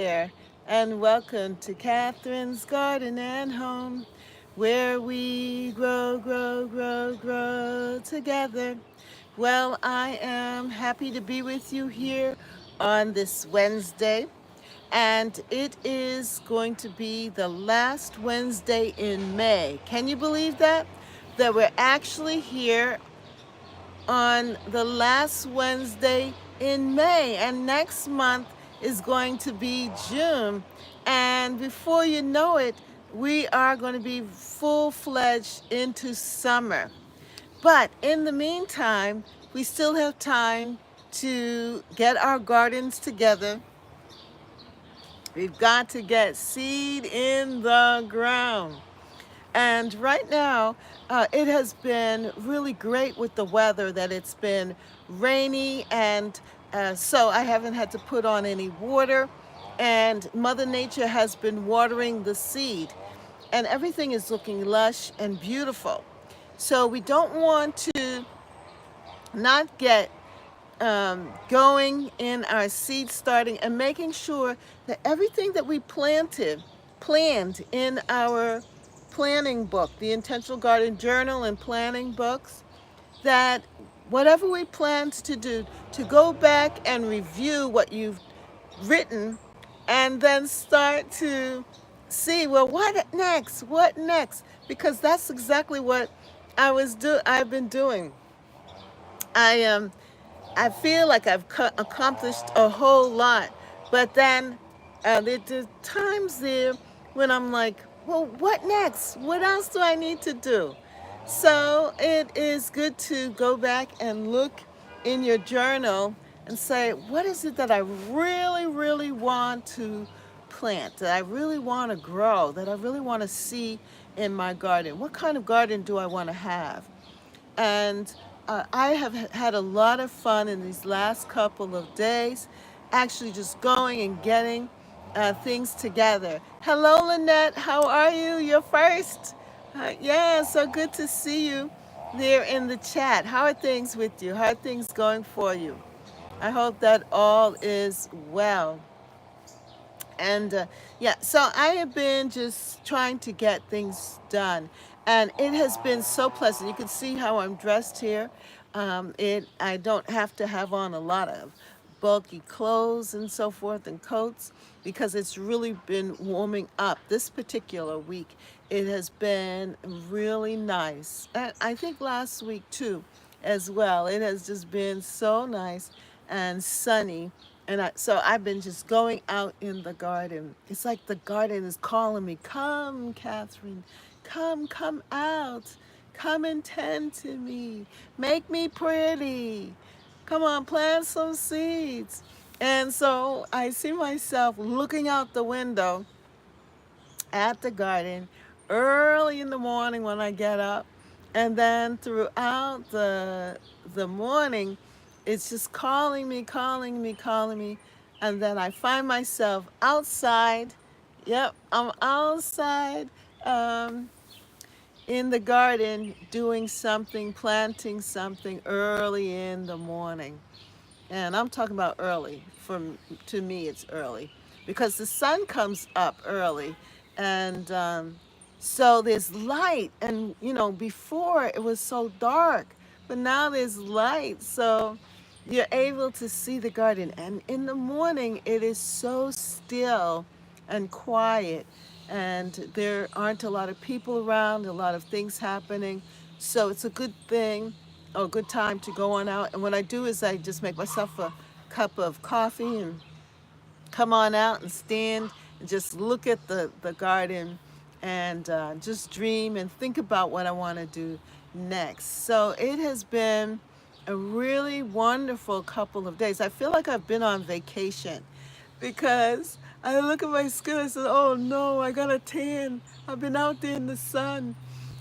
there, and welcome to Catherine's Garden and Home, where we grow together. Well, I am happy to be with you here on this Wednesday, and it is going to be the last Wednesday in May. Can you believe that? That we're actually here on the last Wednesday in May, and next month is going to be June. And before you know it, we are going to be full fledged into summer. But in the meantime, we still have time to get our gardens together. We've got to get seed in the ground. And right now, it has been really great with the weather that it's been rainy, and so I haven't had to put on any water. And Mother Nature has been watering the seed, and everything is looking lush and beautiful. So we don't want to not get going in our seed starting and making sure that everything that we planned in our planning book, the Intentional Garden Journal and planning books, that whatever we planned to do, to go back and review what you've written and then start to see, well, what next, because that's exactly what I've been doing. I feel like I've accomplished a whole lot, but then there's times there when I'm like, well, what next? What else do I need to do? So it is good to go back and look in your journal and say, what is it that I really want to plant, that I really want to grow, that I really want to see in my garden? What kind of garden do I want to have? And I have had a lot of fun in these last couple of days, actually just going and getting things together. Hello, Lynette. How are you? You're first. Yeah, so good to see you there in the chat. How are things with you? How are things going for you? I hope that all is well. And yeah, so I have been just trying to get things done, and it has been so pleasant. You can see how I'm dressed here. I don't have to have on a lot of bulky clothes and so forth and coats, because it's really been warming up this particular week. It has been really nice. And I think last week too, as well. It has just been so nice and sunny. And so I've been just going out in the garden. It's like the garden is calling me, come, Catherine, come out. Come and tend to me. Make me pretty. Come on, plant some seeds. And so I see myself looking out the window at the garden early in the morning when I get up, and then throughout the morning, it's just calling me, and then I find myself outside. Yep, I'm outside in the garden doing something, planting something early in the morning. And I'm talking about early. To me, it's early because the sun comes up early, and so there's light. And before it was so dark, but now there's light, so you're able to see the garden. And in the morning, it is so still and quiet, and there aren't a lot of people around, a lot of things happening. So it's a good thing, or a good time to go on out. And what I do is I just make myself a cup of coffee and come on out and stand and just look at the garden, and just dream and think about what I want to do next. So it has been a really wonderful couple of days. I feel like I've been on vacation, because I look at my skin, I said, oh no, I got a tan. I've been out there in the sun.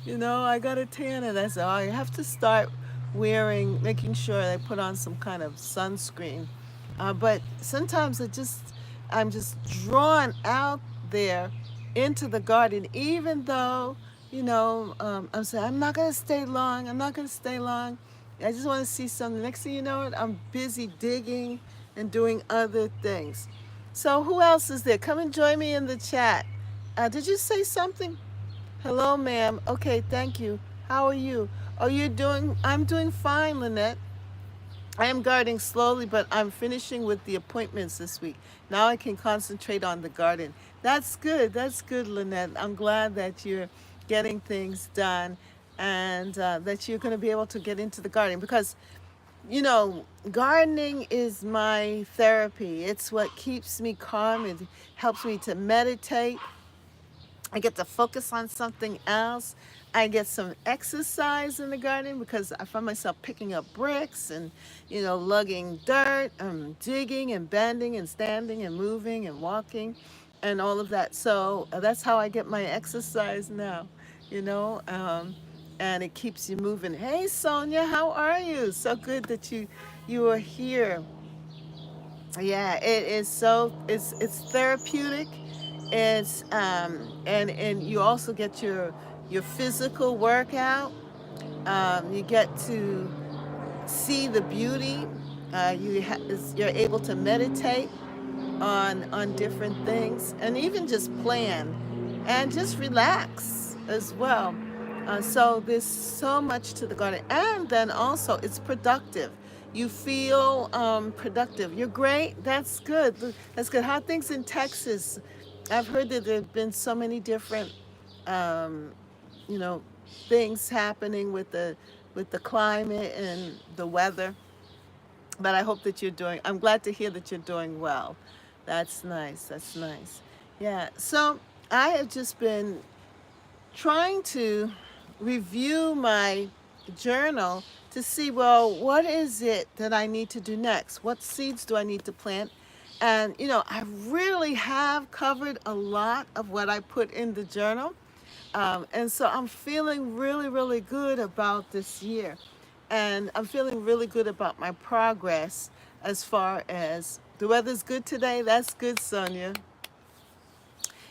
I got a tan. And I said, oh, I have to start making sure I put on some kind of sunscreen. But sometimes I'm just drawn out there into the garden, even though, I'm saying, I'm not going to stay long. I'm not going to stay long. I just want to see something. Next thing you know, I'm busy digging and doing other things. So who else is there? Come and join me in the chat. Did you say something? Hello, ma'am. Okay, thank you. How are you? Are you doing? I'm doing fine, Lynette. I am gardening slowly, but I'm finishing with the appointments this week. Now I can concentrate on the garden. That's good. That's good, Lynette. I'm glad that you're getting things done and that you're going to be able to get into the garden because, gardening is my therapy. It's what keeps me calm. It helps me to meditate. I get to focus on something else. I get some exercise in the garden because I find myself picking up bricks and, lugging dirt, digging and bending and standing and moving and walking and all of that. So that's how I get my exercise now, you know, um, and it keeps you moving. Hey, Sonia, how are you? So good that you are here. Yeah, it is so it's therapeutic. It's and you also get your physical workout. You get to see the beauty. You're able to meditate on different things and even just plan and just relax as well. So there's so much to the garden, and then also it's productive. You feel productive. You're great. That's good. That's good. How are things in Texas? I've heard that there've been so many different, um, you know, things happening with the climate and the weather. But I hope that you're doing. I'm glad to hear that you're doing well. That's nice. That's nice. Yeah. So I have just been trying to review my journal to see, well, what is it that I need to do next? What seeds do I need to plant? And, I really have covered a lot of what I put in the journal. And so I'm feeling really, really good about this year. And I'm feeling really good about my progress as far as the weather's good today. That's good, Sonia.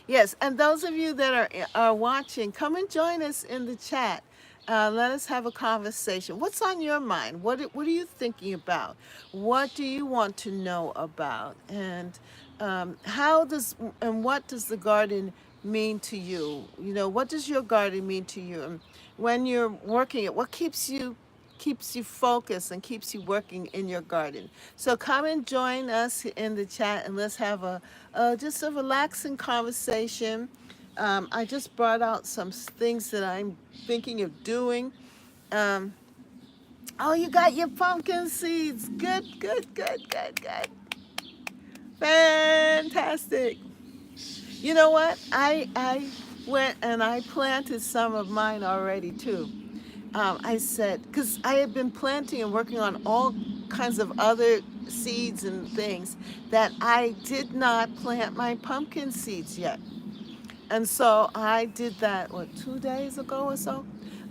Yes, and those of you that are watching, come and join us in the chat. Let us have a conversation. What's on your mind? What are you thinking about? What do you want to know about? And what does the garden mean to you? What does your garden mean to you? And when you're working it, what keeps you focused and keeps you working in your garden. So come and join us in the chat and let's have just a relaxing conversation. I just brought out some things that I'm thinking of doing. Um, oh, you got your pumpkin seeds. Good, good, good, good, good. Fantastic. You know what? I went and I planted some of mine already too. I said, because I had been planting and working on all kinds of other seeds and things that I did not plant my pumpkin seeds yet. And so I did that, 2 days ago or so?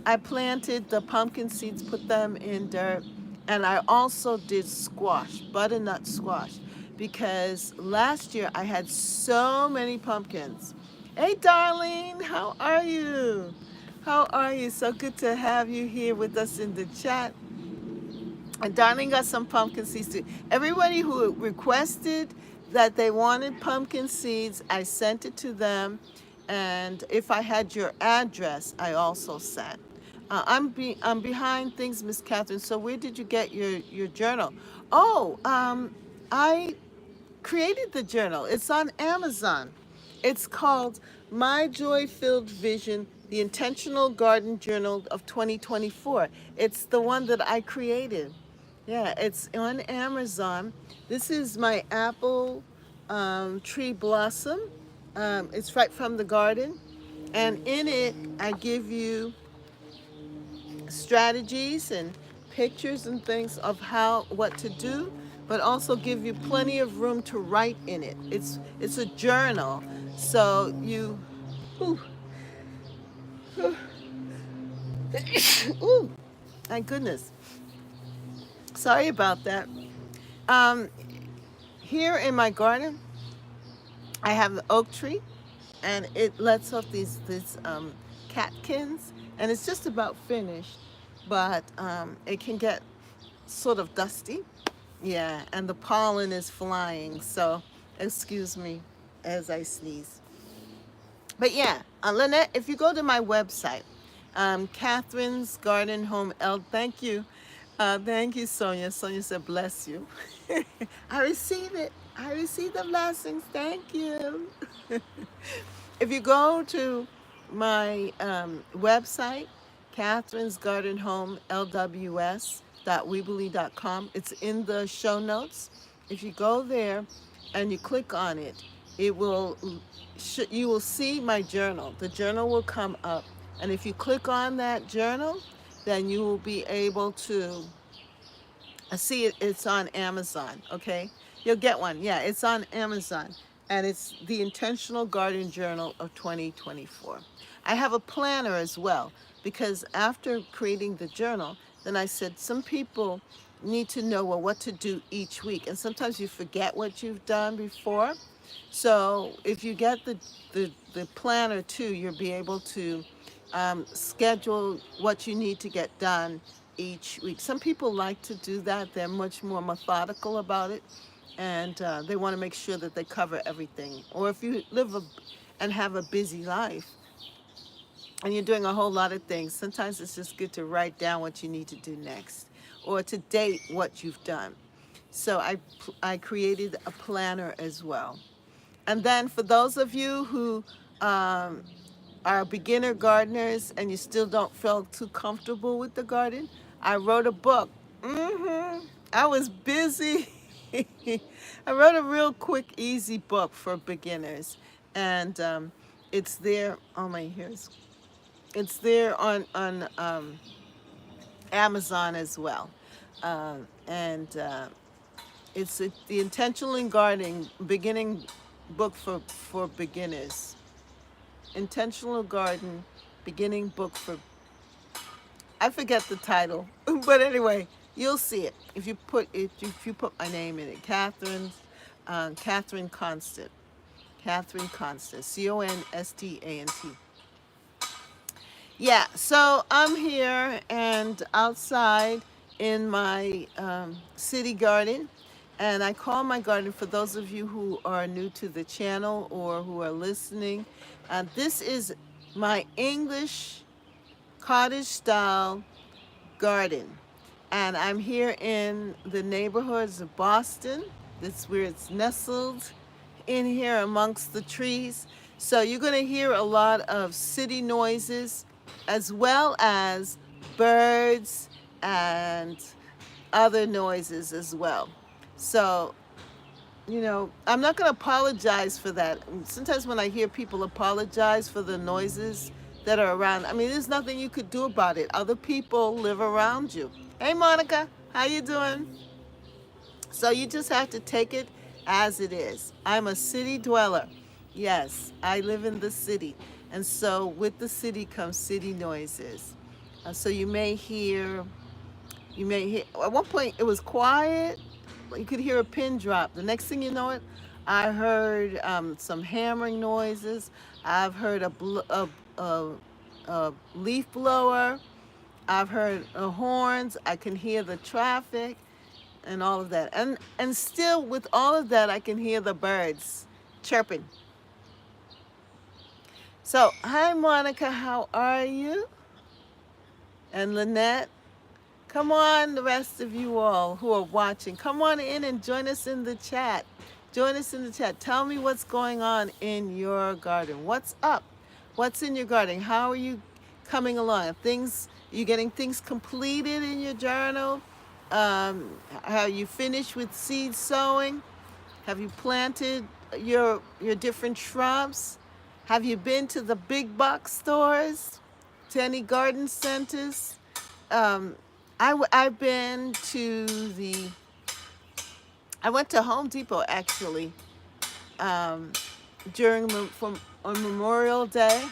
I planted the pumpkin seeds, put them in dirt, and I also did squash, butternut squash, because last year I had so many pumpkins. Hey, Darlene, how are you? How are you? So good to have you here with us in the chat. And Darlene got some pumpkin seeds too. Everybody who requested that they wanted pumpkin seeds, I sent it to them. And if I had your address, I also sent. I'm behind things, Miss Catherine. So where did you get your journal? Oh, I created the journal. It's on Amazon. It's called My Joy Filled Vision, the Intentional Garden Journal of 2024. It's the one that I created. Yeah, it's on Amazon. This is my apple tree blossom. It's right from the garden. And in it, I give you strategies and pictures and things of what to do, but also give you plenty of room to write in it. It's a journal, so ooh, ooh, my goodness, sorry about that. Um, Here in my garden, I have the oak tree, and it lets off these catkins, and it's just about finished, but it can get sort of dusty. Yeah, and the pollen is flying, so Excuse me as I sneeze. But yeah, Lynette, if you go to my website, Catherine's Garden Home L. Thank you. Thank you, Sonia. Sonia said, bless you. I receive it. I receive the blessings. Thank you. If you go to my website, Catherine's Garden Home LWS.weebly.com, it's in the show notes. If you go there and you click on it, it will you will see my journal. The journal will come up, and if you click on that journal, then you will be able to I see it. It's on Amazon. Okay, you'll get one. Yeah, it's on Amazon, and it's the Intentional Garden Journal of 2024. I have a planner as well because after creating the journal, then I said some people need to know well what to do each week, and sometimes you forget what you've done before. So if you get the planner too, you'll be able to schedule what you need to get done each week. Some people like to do that. They're much more methodical about it, and they want to make sure that they cover everything. Or if you and have a busy life and you're doing a whole lot of things, sometimes it's just good to write down what you need to do next or to date what you've done. So I created a planner as well. And then for those of you who are beginner gardeners and you still don't feel too comfortable with the garden, I wrote a book. I was busy. I wrote a real quick, easy book for beginners, and it's there. Oh my, here's it's there on Amazon as well, and it's the Intentional in Gardening beginning book for beginners. Intentional Garden beginning book for I forget the title, but anyway, you'll see it if you put my name in it. Catherine Constant, Catherine Constant, Constant. Yeah, so I'm here and outside in my city garden, and I call my garden for those of you who are new to the channel or who are listening. This is my English cottage style garden, and I'm here in the neighborhoods of Boston. That's where it's nestled in here amongst the trees. So you're going to hear a lot of city noises as well as birds and other noises as well. So, I'm not going to apologize for that. Sometimes when I hear people apologize for the noises that are around, I mean, there's nothing you could do about it. Other people live around you. Hey, Monica, how you doing? So you just have to take it as it is. I'm a city dweller. Yes, I live in the city. And so with the city comes city noises. So you may hear, at one point it was quiet. You could hear a pin drop. The next thing you know it, I heard some hammering noises. I've heard a leaf blower. I've heard horns. I can hear the traffic and all of that. And still with all of that, I can hear the birds chirping. So, hi Monica, how are you? And Lynette, come on, the rest of you all who are watching, come on in and join us in the chat. Join us in the chat. Tell me what's going on in your garden. What's up? What's in your garden? How are you coming along? You getting things completed in your journal? How you finished with seed sowing? Have you planted your different shrubs? Have you been to the big box stores? To any garden centers? I've been to I went to Home Depot actually on Memorial Day,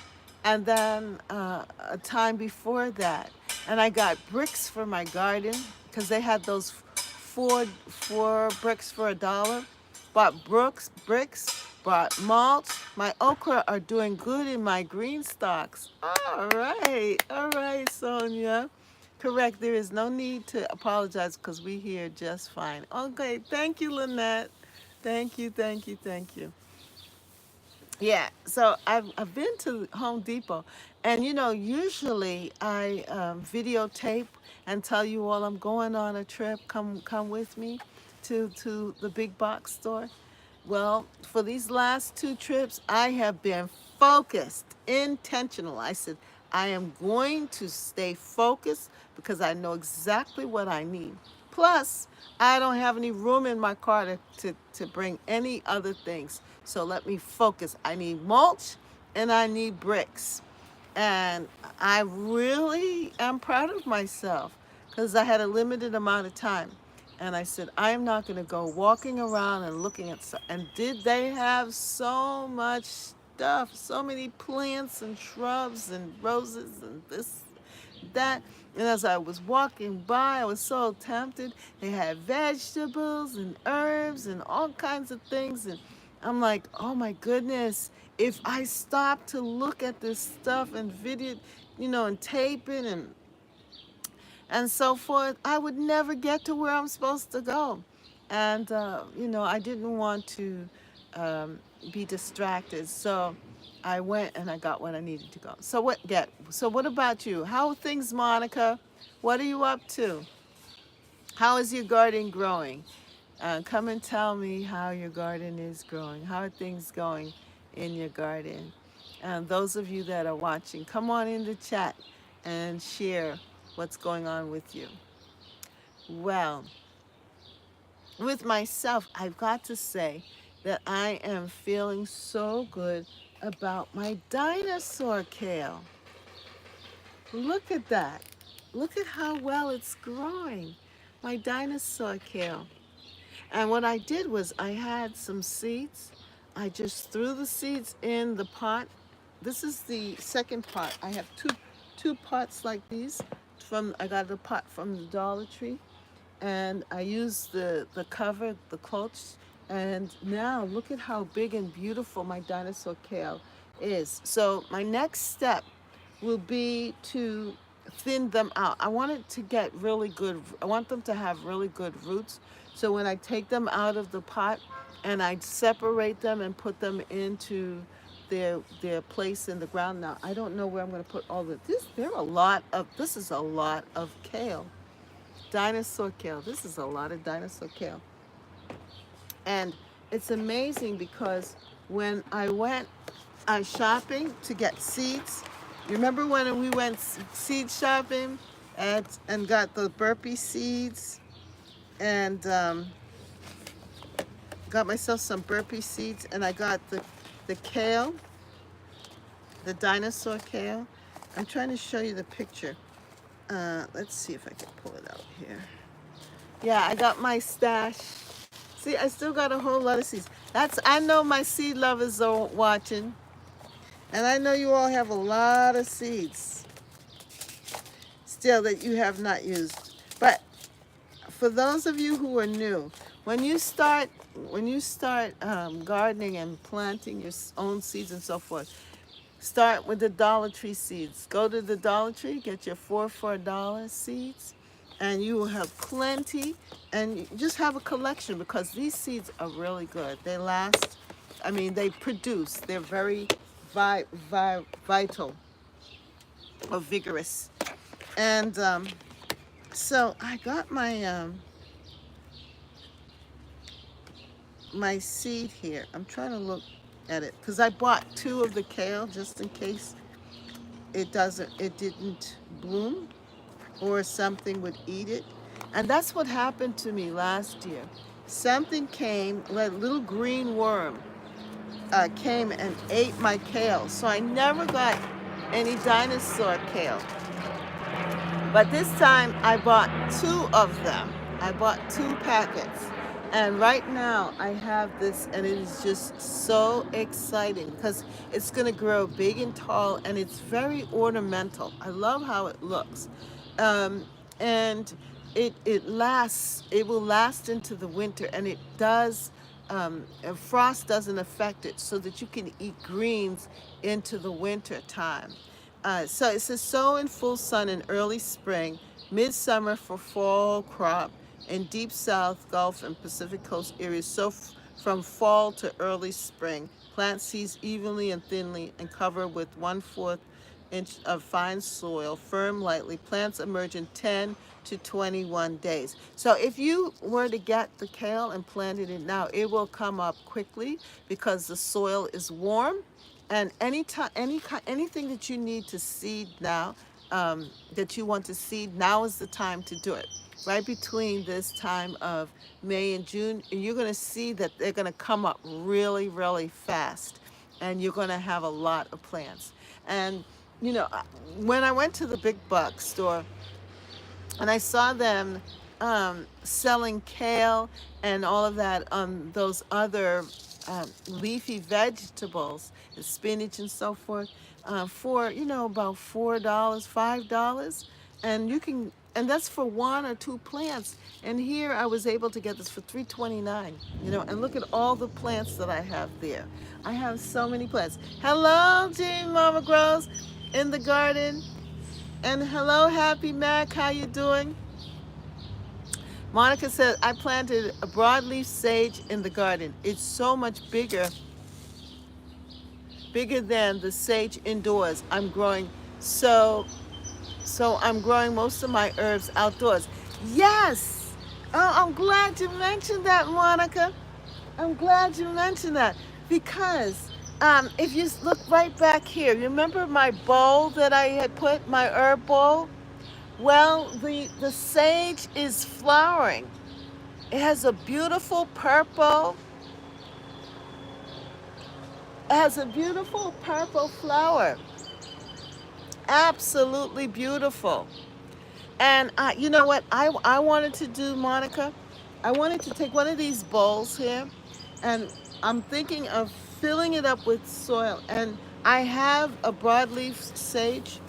and then a time before that, and I got bricks for my garden because they had those four bricks for $1. Bought bricks, bought mulch. My okra are doing good in my green stalks. All right, Sonia. Correct. There is no need to apologize because we hear just fine. Okay, thank you, Lynette. Thank you, thank you, thank you. Yeah, so I've been to Home Depot, and usually I videotape and tell you all I'm going on a trip. Come with me to the big box store. Well, for these last two trips, I have been focused, intentional. I said I am going to stay focused because I know exactly what I need. Plus, I don't have any room in my car to bring any other things. So let me focus. I need mulch and I need bricks. And I really am proud of myself because I had a limited amount of time. And I said, I'm not going to go walking around and looking at stuff. And did they have so much stuff, so many plants and shrubs and roses and this, that. And as I was walking by, I was so tempted. They had vegetables and herbs and all kinds of things. And I'm like, oh my goodness, if I stop to look at this stuff and video, and tape it and so forth, I would never get to where I'm supposed to go. And, I didn't want to be distracted. So I went and I got what I needed to go. So what about you? How are things, Monica? What are you up to? How is your garden growing? Come and tell me how your garden is growing. How are things going in your garden? And those of you that are watching, come on in the chat and share what's going on with you. Well, with myself, I've got to say that I am feeling so good about my dinosaur kale. Look at that. Look at how well it's growing. My dinosaur kale. And what I did was I had some seeds. I just threw the seeds in the pot. This is the second pot. I have two pots like these. I got the pot from the Dollar Tree, and I used the cover, the cloche. And now look at how big and beautiful my dinosaur kale is. So my next step will be to thin them out. I want it to get really good. I want them to have really good roots. So when I take them out of the pot and I separate them and put them into their place in the ground. Now I don't know where I'm going to put all of this. This is a lot of kale. Dinosaur kale. This is a lot of dinosaur kale. And it's amazing because when I went shopping to get seeds, you remember when we went seed shopping and got the burpee seeds and got myself some burpee seeds, and I got the kale, the dinosaur kale. I'm trying to show you the picture. Let's see if I can pull it out here. Yeah, I got my stash. See, I still got a whole lot of seeds. I know my seed lovers are watching, and I know you all have a lot of seeds still that you have not used. But for those of you who are new, when you start gardening and planting your own seeds and so forth, start with the Dollar Tree seeds. Go to the Dollar Tree, get your 4 for $1 seeds, and you will have plenty. And you just have a collection because these seeds are really good. They last. I mean, they produce. They're very vital or vigorous. And so I got my seed here. I'm trying to look at it because I bought 2 of the kale just in case it didn't bloom or something would eat it. And that's what happened to me last year. Something came, a little green worm came and ate my kale. So I never got any dinosaur kale. But this time I bought 2 of them. I bought 2 packets. And right now I have this, and it is just so exciting because it's going to grow big and tall, and it's very ornamental. I love how it looks. And it lasts. It will last into the winter, and it does. And frost doesn't affect it, so that you can eat greens into the winter time. So it says sow in full sun in early spring, midsummer for fall crop in deep South, Gulf, and Pacific Coast areas. Sow from fall to early spring. Plant seeds evenly and thinly and cover with 1/4 inch of fine soil, firm lightly. Plants emerge in 10 to 21 days. So if you were to get the kale and planted it now, it will come up quickly because the soil is warm. And anything that you need to seed now, that you want to seed, now is the time to do it. Right between this time of May and June, you're going to see that they're going to come up really, really fast, and you're going to have a lot of plants. And you know, when I went to the big box store and I saw them selling kale and all of that, those other leafy vegetables, and spinach and so forth, for about $4, $5, and and that's for one or two plants. And here I was able to get this for $3.29. And look at all the plants that I have there. I have so many plants. Hello, Jean Mama Grows in the garden. And hello, Happy Mac, how you doing? Monica said, I planted a broadleaf sage in the garden. It's so much bigger than the sage indoors. I'm growing I'm growing most of my herbs outdoors. Yes. Oh, I'm glad you mentioned that, Monica. I'm glad you mentioned that because if you look right back here, remember my bowl that I had put, my herb bowl? Well, the sage is flowering. It has a beautiful purple. It has a beautiful purple flower. Absolutely beautiful. And you know what I wanted to do, Monica? I wanted to take one of these bowls here, and I'm thinking of filling it up with soil. And I have a broadleaf sage.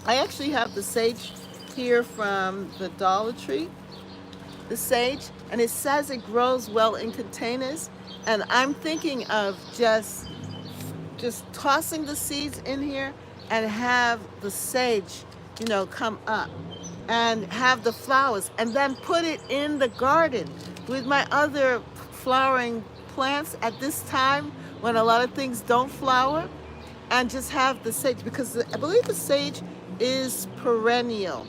I actually have the sage here from the Dollar Tree, the sage, and it says it grows well in containers. And I'm thinking of just tossing the seeds in here and have the sage, come up and have the flowers, and then put it in the garden with my other flowering plants at this time when a lot of things don't flower, and just have the sage, because I believe the sage is perennial.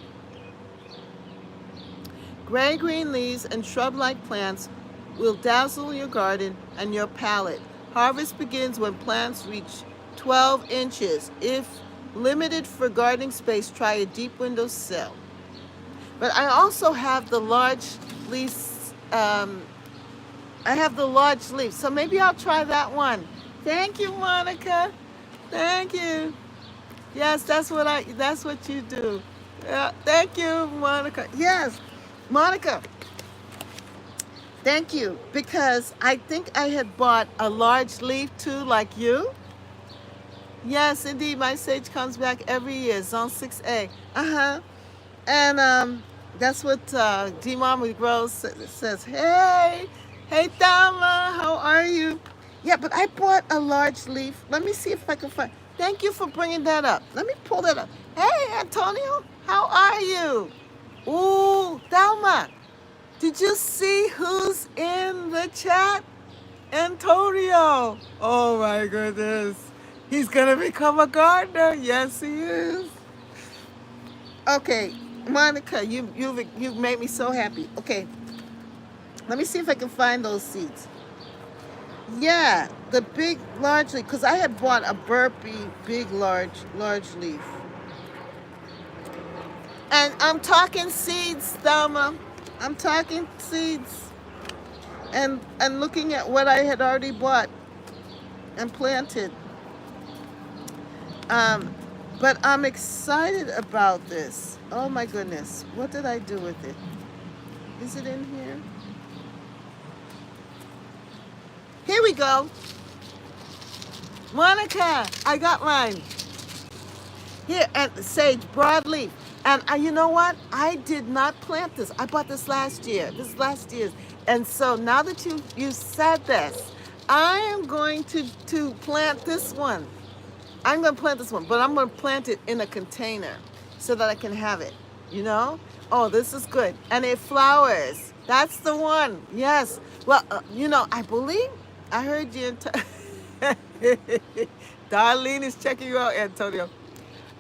Gray-green leaves and shrub-like plants will dazzle your garden and your palate. Harvest begins when plants reach 12 inches. If limited for gardening space, try a deep windowsill. But I also have the large leaves. So maybe I'll try that one. Thank you, Monica. Thank you. Yes, that's what you do. Yeah, thank you, Monica. Yes, Monica. Thank you, because I think I had bought a large leaf too, like you. Yes, indeed, my sage comes back every year. Zone 6A. And that's what D Mama Grows says. Hey, Thelma, how are you? Yeah, but I bought a large leaf. Let me see if I can find. Thank you for bringing that up. Let me pull that up. Hey, Antonio, how are you? Ooh, Thelma, did you see who's in the chat? Antonio. Oh my goodness. He's gonna become a gardener. Yes, he is. Okay, Monica, you've made me so happy. Okay, let me see if I can find those seeds. Yeah, the big, large leaf, because I had bought a burpee, big, large leaf. And I'm talking seeds, Thelma. I'm talking seeds. And looking at what I had already bought and planted. But I'm excited about this. Oh my goodness. What did I do with it? Is it in here? Here we go. Monica, I got mine. Here, and sage, broadleaf. And you know what? I did not plant this. I bought this last year. This is last year's. And so now that you said this, I am going to plant this one. I'm going to plant this one, but I'm going to plant it in a container so that I can have it, Oh, this is good. And it flowers. That's the one. Yes. Well, I believe I heard you. Darlene is checking you out, Antonio.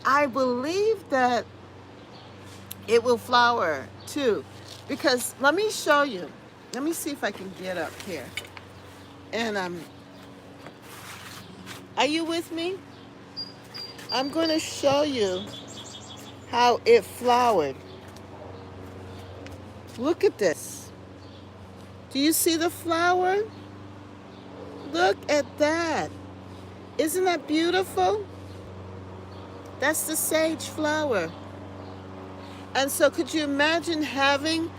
I believe that it will flower too, because let me show you. Let me see if I can get up here. And are you with me? I'm going to show you how it flowered. Look at this. Do you see the flower? Look at that. Isn't that beautiful? That's the sage flower. And so could you imagine having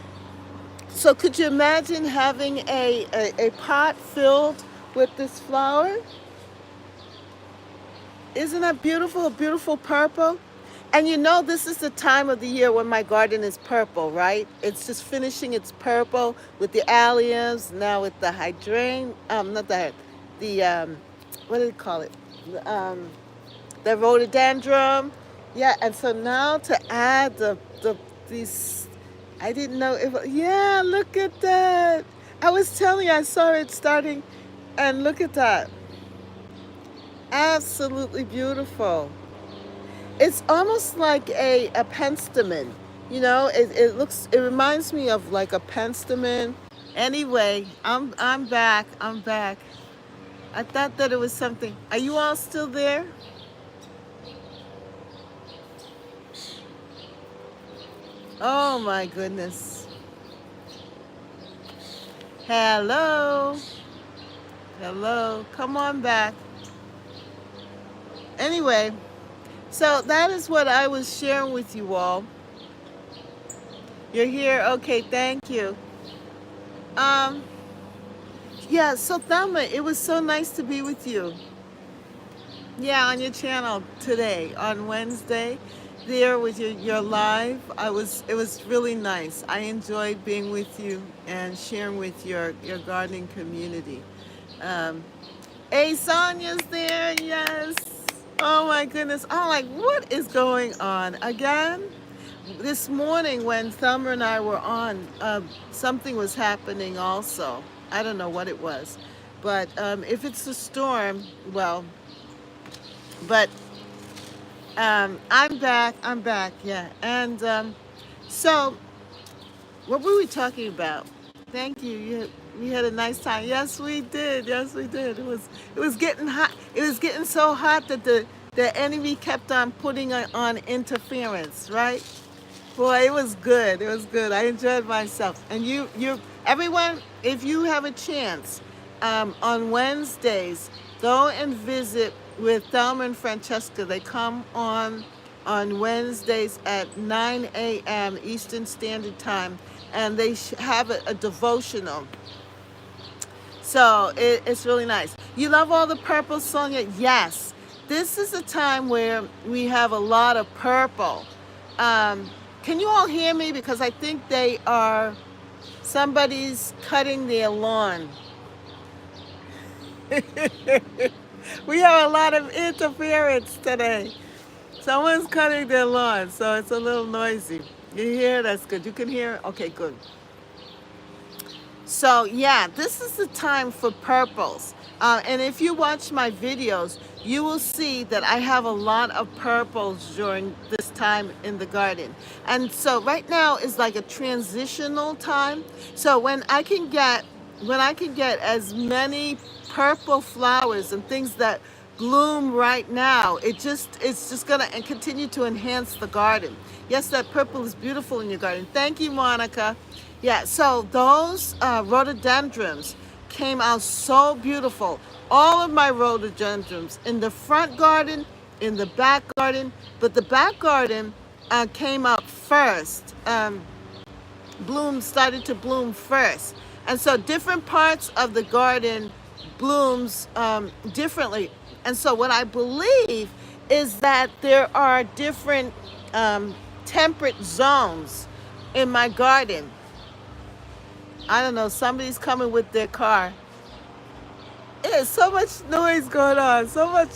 a pot filled with this flower? Isn't that beautiful? A beautiful purple? And this is the time of the year when my garden is purple, right? It's just finishing its purple with the alliums, now with the not the what do they call it? The rhododendron. Yeah, and so now to add these, I didn't know yeah, look at that. I was telling you, I saw it starting, and look at that. Absolutely beautiful. It's almost like a penstemon. It reminds me of like a penstemon. Anyway, I'm back. I'm back. I thought that it was something. Are you all still there? Oh my goodness. Hello. Hello. Come on back. Anyway, so that is what I was sharing with you all. You're here? Okay, thank you. Yeah, so Thelma, it was so nice to be with you. Yeah, on your channel today, on Wednesday, there with your live. It was really nice. I enjoyed being with you and sharing with your gardening community. Hey, Sonia's there, yes. Oh my goodness. I'm like, what is going on? Again? This morning when Thelma and I were on, something was happening also. I don't know what it was. But if it's a storm, well, but I'm back, yeah. And so, what were we talking about? Thank you. We had a nice time. Yes, we did. Yes, we did. It was getting hot. It was getting so hot that the enemy kept on putting on interference, right? Boy, it was good. It was good. I enjoyed myself. And everyone, if you have a chance, on Wednesdays, go and visit with Thelma and Francesca. They come on Wednesdays at 9 a.m. Eastern Standard Time, and they have a devotional. So it's really nice. You love all the purple, Sonia? Yes. This is a time where we have a lot of purple. Can you all hear me? Because I think somebody's cutting their lawn. We have a lot of interference today. Someone's cutting their lawn, so it's a little noisy. You hear? That's good. You can hear? Okay, good. So yeah, this is the time for purples. And if you watch my videos, you will see that I have a lot of purples during this time in the garden. And so right now is like a transitional time. So when I can get as many purple flowers and things that bloom right now, it's just gonna continue to enhance the garden. Yes, that purple is beautiful in your garden. Thank you, Monica. Yeah, so those rhododendrons came out so beautiful. All of my rhododendrons in the front garden, in the back garden, but the back garden came up first. Started to bloom first. And so different parts of the garden blooms differently. And so what I believe is that there are different temperate zones in my garden. I don't know, somebody's coming with their car. There's so much noise going on, so much.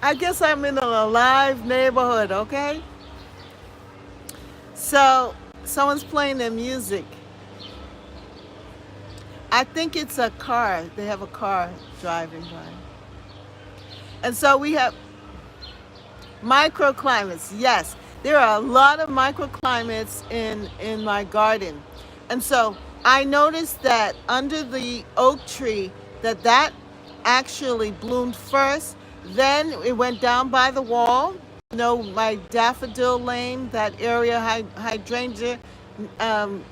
I guess I'm in a live neighborhood, okay? So, someone's playing their music. I think it's a car. They have a car driving by. And so we have microclimates. Yes, there are a lot of microclimates in my garden. And so I noticed that under the oak tree that actually bloomed first. Then it went down by the wall. You know, my daffodil lane, that area, hydrangea um,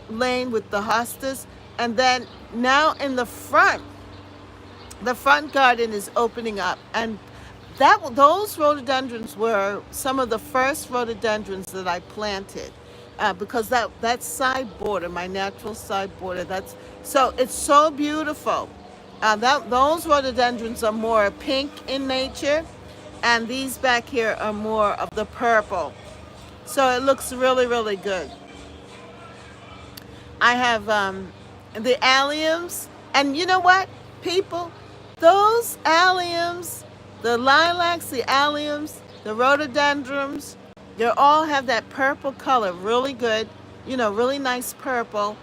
lane with the hostas. And then now in the front garden is opening up, and those rhododendrons were some of the first rhododendrons that I planted, because that side border, my natural side border, it's so beautiful. Those rhododendrons are more pink in nature, and these back here are more of the purple. So it looks really, really good. I have the alliums, and you know what, people, those alliums, the lilacs, the alliums, the rhododendrons, they all have that purple color, really good, really nice purple.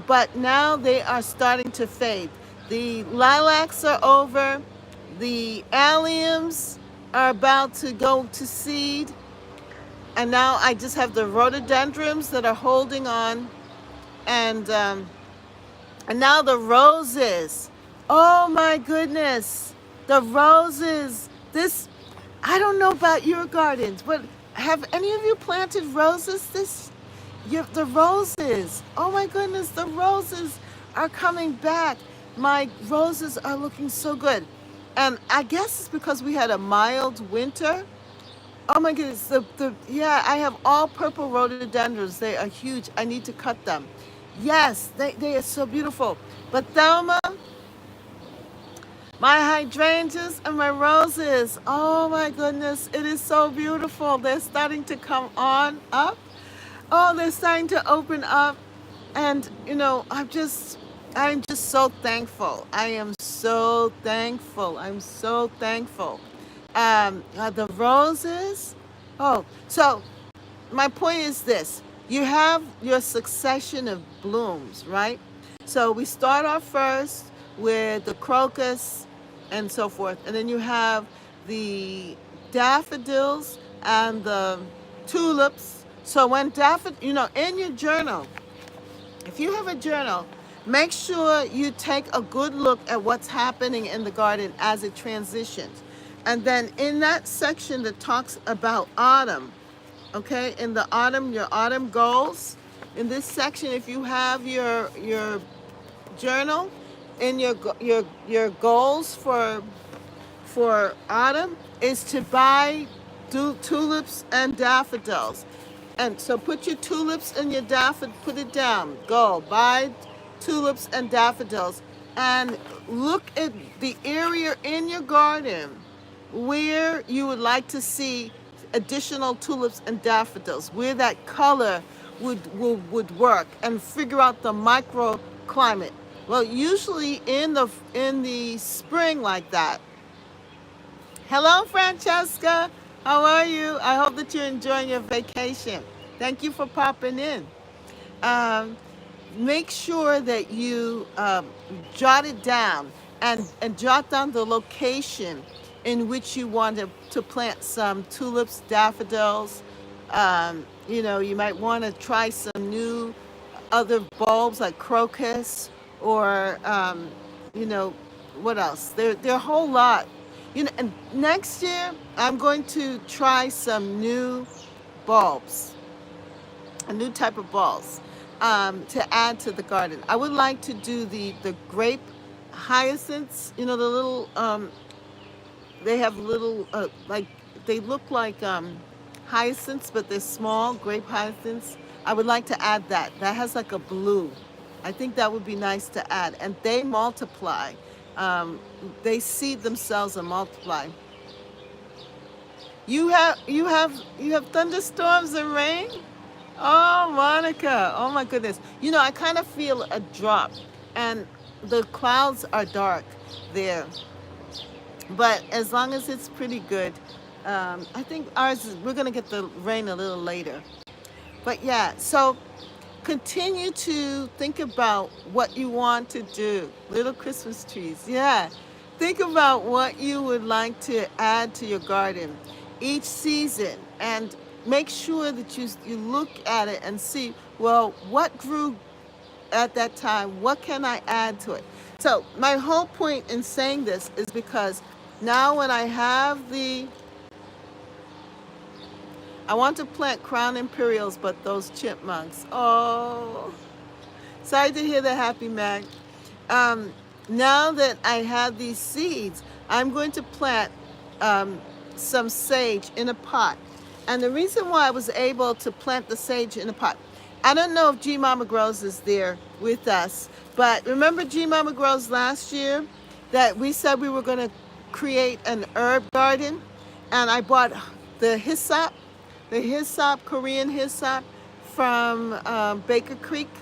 But now they are starting to fade. The lilacs are over. The alliums are about to go to seed. And now I just have the rhododendrons that are holding on. And now the roses. Oh my goodness. The roses. I don't know about your gardens, but have any of you planted roses the roses. Oh my goodness, the roses are coming back. My roses are looking so good. And I guess it's because we had a mild winter. Oh my goodness, yeah, I have all purple rhododendrons. They are huge. I need to cut them. Yes, they are so beautiful. But Thelma, my hydrangeas and my roses, oh my goodness, it is so beautiful. They're starting to come on up. Oh, they're starting to open up. And, I'm just so thankful. I am so thankful. I'm so thankful. The roses. Oh, so my point is this. You have your succession of blooms, right? So we start off first with the crocus and so forth. And then you have the daffodils and the tulips. So when in your journal, if you have a journal, make sure you take a good look at what's happening in the garden as it transitions. And then in that section that talks about autumn, okay, in the autumn, your autumn goals, in this section, if you have your journal, in your goals for autumn is to buy tulips and daffodils. And so put your tulips and your daffodils, put it down. Go buy tulips and daffodils, and look at the area in your garden where you would like to see additional tulips and daffodils, where that color would work, and figure out the microclimate. Well, usually in the spring like that. Hello, Francesca. How are you? I hope that you're enjoying your vacation. Thank you for popping in. Make sure that you jot it down and jot down the location in which you want to plant some tulips, daffodils. You might want to try some new other bulbs like crocus or, what else? There are a whole lot. And next year, I'm going to try some new bulbs, a new type of bulbs, to add to the garden. I would like to do the grape hyacinths, the little, they have little, they look like hyacinths, but they're small, grape hyacinths. I would like to add that. That has like a blue. I think that would be nice to add. And they multiply. They seed themselves and multiply. You have thunderstorms and rain? Oh, Monica. Oh my goodness. I kind of feel a drop, and the clouds are dark there. But as long as it's pretty good, I think we're going to get the rain a little later. But yeah, so continue to think about what you want to do. Little Christmas trees, yeah. Think about what you would like to add to your garden each season, and make sure that you look at it and see, well, what grew at that time? What can I add to it? So my whole point in saying this is because now when I have I want to plant crown imperials, but those chipmunks. Oh, sorry to hear that, Happy Mag. Um, Now that I have these seeds, I'm going to plant some sage in a pot. And the reason why I was able to plant the sage in a pot, I don't know if G Mama Grows is there with us, but remember G Mama Grows last year that we said we were going to create an herb garden? And I bought the hyssop, Korean hyssop from Baker Creek.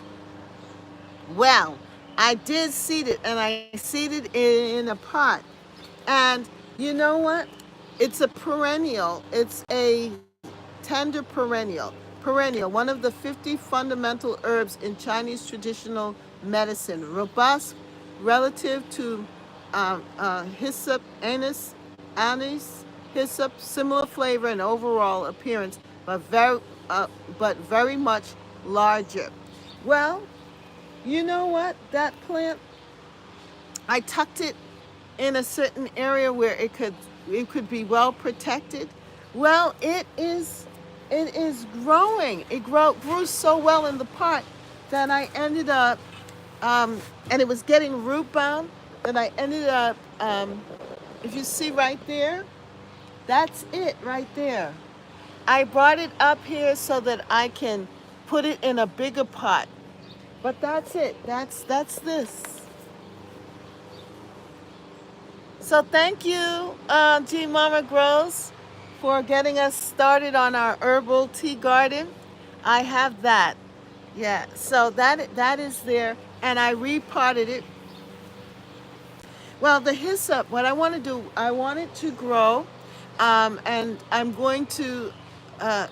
Well, I did seed it, and I seeded it in a pot. And you know what? It's a perennial. It's a tender perennial. Perennial, one of the 50 fundamental herbs in Chinese traditional medicine. Robust relative to hyssop, anise, hyssop, similar flavor and overall appearance, but very much larger. Well, you know what? That plant, I tucked it in a certain area where it could be well protected. Well, it is growing. It grew so well in the pot that I ended up, and it was getting root bound, that I ended up, if you see right there, that's it right there. I brought it up here so that I can put it in a bigger pot. But that's it. That's this. So thank you, G Mama Grows, for getting us started on our herbal tea garden. I have that. Yeah. So that is there, and I repotted it. Well, the hyssop, what I want to do, I want it to grow, and I'm going to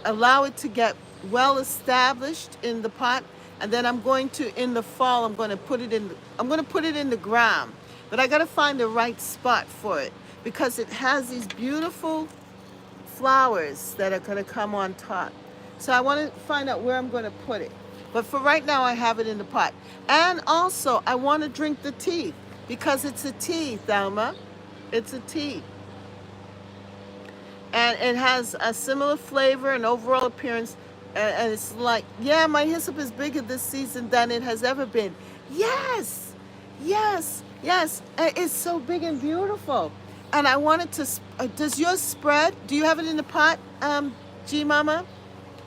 allow it to get well established in the pot, and then I'm going to, in the fall, I'm going to put it in the ground. But I got to find the right spot for it because it has these beautiful flowers that are going to come on top. So I want to find out where I'm going to put it. But for right now, I have it in the pot. And also, I want to drink the tea because it's a tea, Thelma. It's a tea. And it has a similar flavor and overall appearance. And it's like, yeah, my hyssop is bigger this season than it has ever been. Yes, yes, yes. It's so big and beautiful. And I wanted to, does yours spread? Do you have it in the pot, G Mama?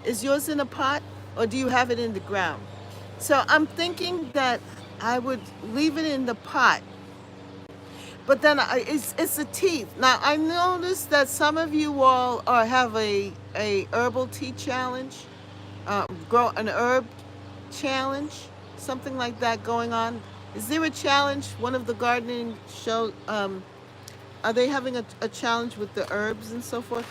Is yours in a pot, or do you have it in the ground? So I'm thinking that I would leave it in the pot. But then it's a tea. Now I noticed that some of you all have a herbal tea challenge, grow an herb challenge, something like that going on. Is there a challenge? One of the gardening shows, are they having a challenge with the herbs and so forth?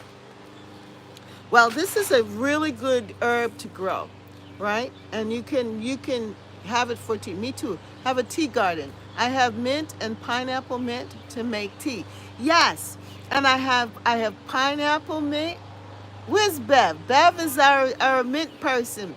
Well, this is a really good herb to grow, right? And you can have it for tea. Me too. Have a tea garden. I have mint and pineapple mint to make tea. Yes, and I have pineapple mint. Where's Bev? Bev is our mint person.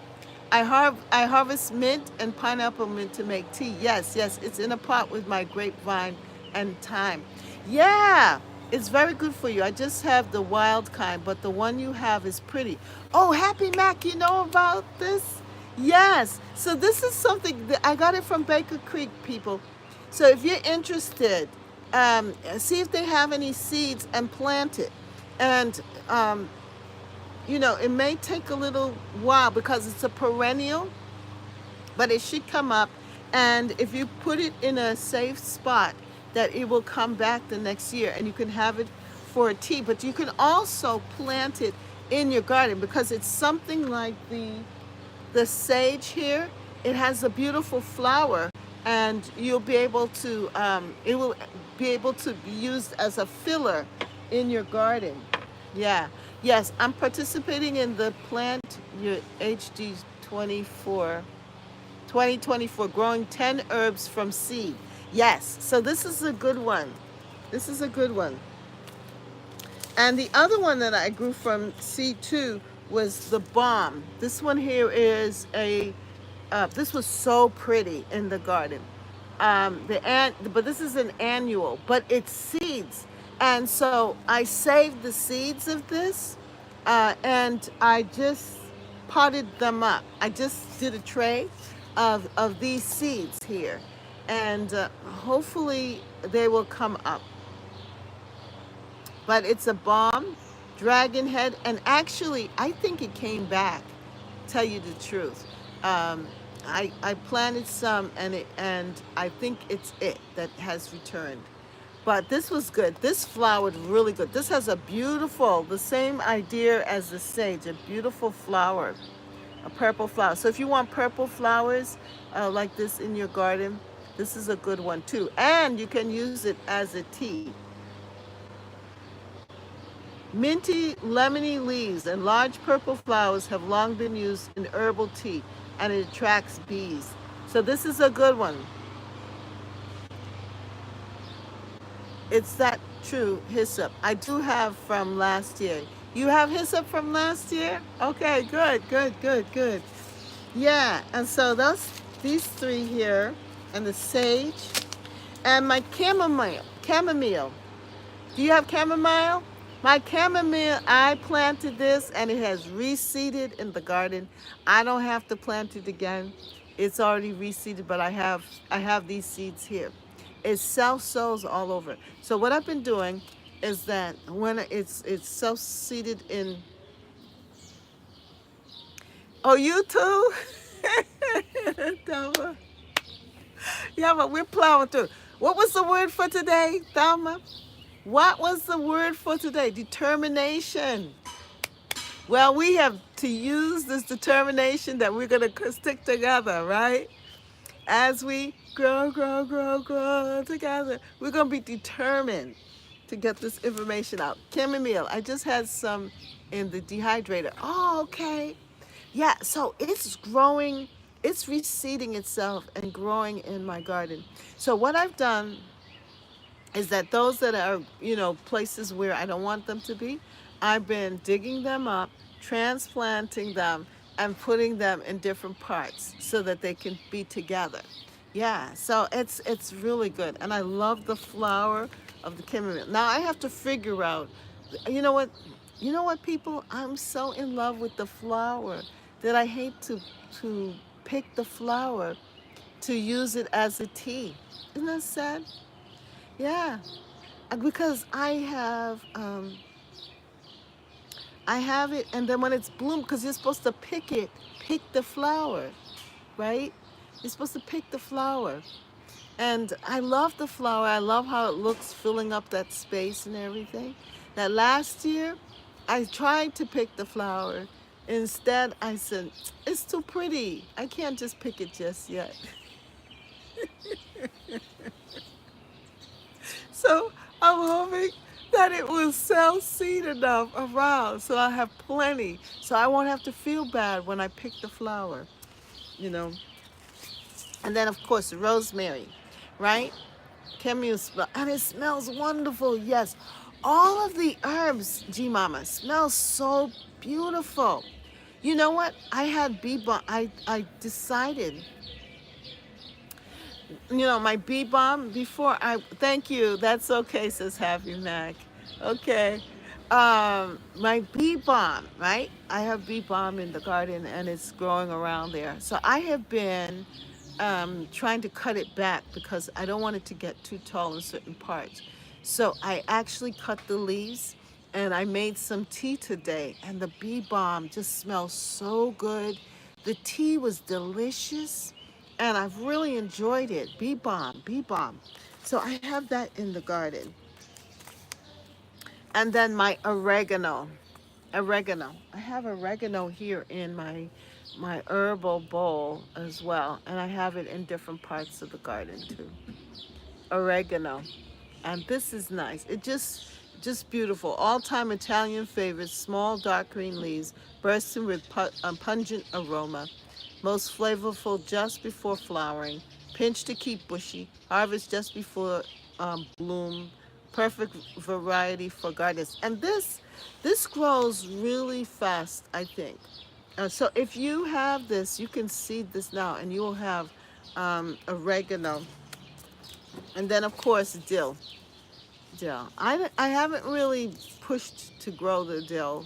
I harvest mint and pineapple mint to make tea. Yes, it's in a pot with my grapevine and thyme. Yeah, it's very good for you. I just have the wild kind, but the one you have is pretty. Oh, Happy Mac, you know about this? Yes. So this is something that I got it from Baker Creek, people. So if you're interested, see if they have any seeds and plant it. And it may take a little while because it's a perennial, but it should come up. And if you put it in a safe spot, that it will come back the next year and you can have it for a tea. But you can also plant it in your garden because it's something like the sage here. It has a beautiful flower, and you'll be able to, it will be able to be used as a filler in your garden. Yeah. Yes, I'm participating in the Plant Your HD 24 2024, growing 10 herbs from seed. Yes, so this is a good one. This is a good one. And the other one that I grew from seed too was the balm. This one here is this was so pretty in the garden. But this is an annual, but it's seeds. And so I saved the seeds of this, and I just potted them up. I just did a tray of these seeds here, and hopefully they will come up. But it's a balm, dragon head, and actually I think it came back. Tell you the truth, I planted some, and I think it's it that has returned. But this was good. This flowered really good. This has a beautiful, the same idea as the sage, a beautiful flower, a purple flower. So if you want purple flowers like this in your garden, this is a good one too. And you can use it as a tea. Minty, lemony leaves and large purple flowers have long been used in herbal tea, and it attracts bees. So this is a good one. It's that true hyssop. I do have from last year. You have hyssop from last year? Okay, good, good, good, good. Yeah, and so these three here, and the sage, and my chamomile. Chamomile. Do you have chamomile? My chamomile, I planted this and it has reseeded in the garden. I don't have to plant it again. It's already reseeded, but I have these seeds here. It self-sows all over. So what I've been doing is that when it's self-seeded in. Oh, you too? Thelma. Yeah, but we're plowing through. What was the word for today, Thelma? What was the word for today? Determination. Well, we have to use this determination that we're going to stick together, right? As we grow, grow, grow, grow together, we're going to be determined to get this information out. Chamomile, I just had some in the dehydrator. Oh, okay. Yeah, so it's growing, it's reseeding itself and growing in my garden. So what I've done is that those that are, places where I don't want them to be, I've been digging them up, transplanting them, and putting them in different parts so that they can be together. Yeah, so it's really good. And I love the flower of the chamomile. Now I have to figure out, you know what, people? I'm so in love with the flower that I hate to pick the flower to use it as a tea. Isn't that sad? Yeah, because I have it, and then when it's bloomed, because you're supposed to pick the flower, right? You're supposed to pick the flower. And I love the flower. I love how it looks filling up that space and everything. That last year, I tried to pick the flower. Instead, I said, it's too pretty. I can't just pick it just yet. So I'm hoping that it will sell seed enough around so I have plenty. So I won't have to feel bad when I pick the flower, you know. And then, of course, rosemary, right? Chamomile smell, and it smells wonderful, yes. All of the herbs, G-Mama, smell so beautiful. You know what? I had bee balm. I decided, my bee balm before thank you. That's okay, says Happy Mac. Okay. My bee balm, right? I have bee balm in the garden and it's growing around there. So I have been trying to cut it back because I don't want it to get too tall in certain parts. So I actually cut the leaves and I made some tea today, and the bee balm just smells so good. The tea was delicious and I've really enjoyed it. Bee balm, bee balm. So I have that in the garden. And then my oregano. I have oregano here in my herbal bowl as well, and I have it in different parts of the garden too. Oregano, and this is nice. It just beautiful. All-time Italian favorite. Small dark green leaves, bursting with pungent aroma. most flavorful just before flowering, pinch to keep bushy, harvest just before bloom, perfect variety for gardens. And this grows really fast, I think. So if you have this, you can seed this now, and you will have oregano, and then of course dill. Dill. I haven't really pushed to grow the dill.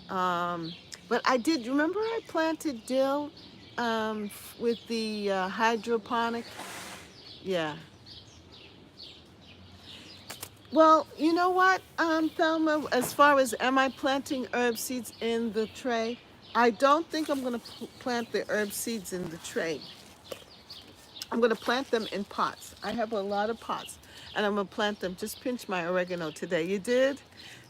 Um, but I did. Remember, I planted dill with the hydroponic. Yeah. Well, you know what, Thelma? As far as am I planting herb seeds in the tray? I don't think I'm going to plant the herb seeds in the tray. I'm going to plant them in pots. I have a lot of pots, and I'm going to plant them. Just pinch my oregano today. You did?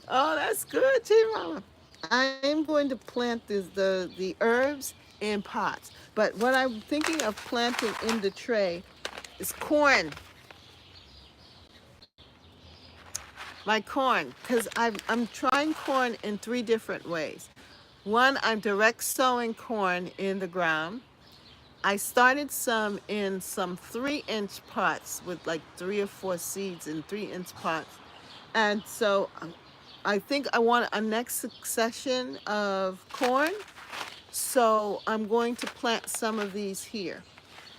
Oh, that's good, G-Mama. I am going to plant the herbs in pots. But what I'm thinking of planting in the tray is corn. My corn, because I'm trying corn in 3 different ways. One, I'm direct sowing corn in the ground. I started some in some 3-inch pots with like 3 or 4 seeds in 3-inch pots. And so I think I want a next succession of corn. So I'm going to plant some of these here.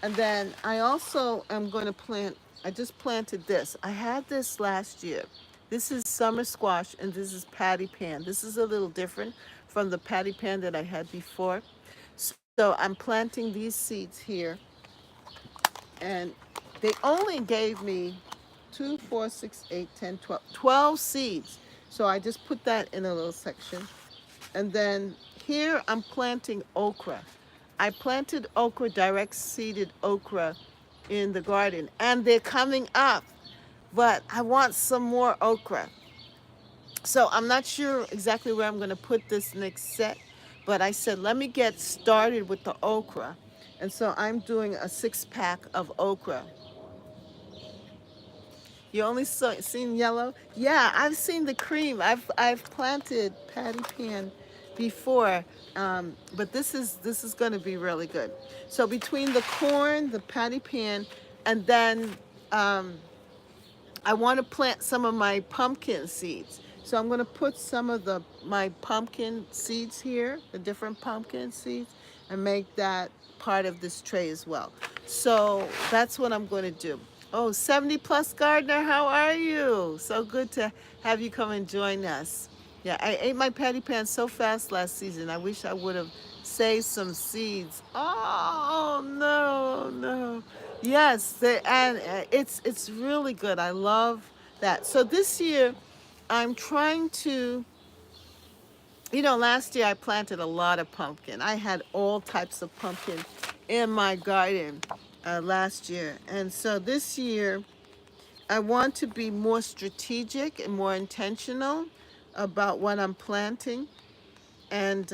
And then I also am going to plant, I just planted this. I had this last year. This is summer squash, and this is patty pan. This is a little different from the patty pan that I had before. So I'm planting these seeds here, and they only gave me 2, 4, 6, 8, 10, 12, 12 seeds. So I just put that in a little section. And then here I'm planting okra. I planted okra, direct seeded okra in the garden, and they're coming up. But I want some more okra. So I'm not sure exactly where I'm going to put this next set, but I said, let me get started with the okra. And so I'm doing a 6-pack of okra. You only seen yellow? Yeah, I've seen the cream. I've planted patty pan before, but this is going to be really good. So between the corn, the patty pan, and then I want to plant some of my pumpkin seeds. So I'm going to put some of my pumpkin seeds here, the different pumpkin seeds, and make that part of this tray as well. So that's what I'm going to do. Oh, 70 plus gardener, how are you? So good to have you come and join us. Yeah, I ate my patty pan so fast last season. I wish I would have saved some seeds. Oh no, no. Yes, and it's really good. I love that. So this year, I'm trying to. Last year I planted a lot of pumpkin. I had all types of pumpkin in my garden last year, and so this year I want to be more strategic and more intentional about what I'm planting, and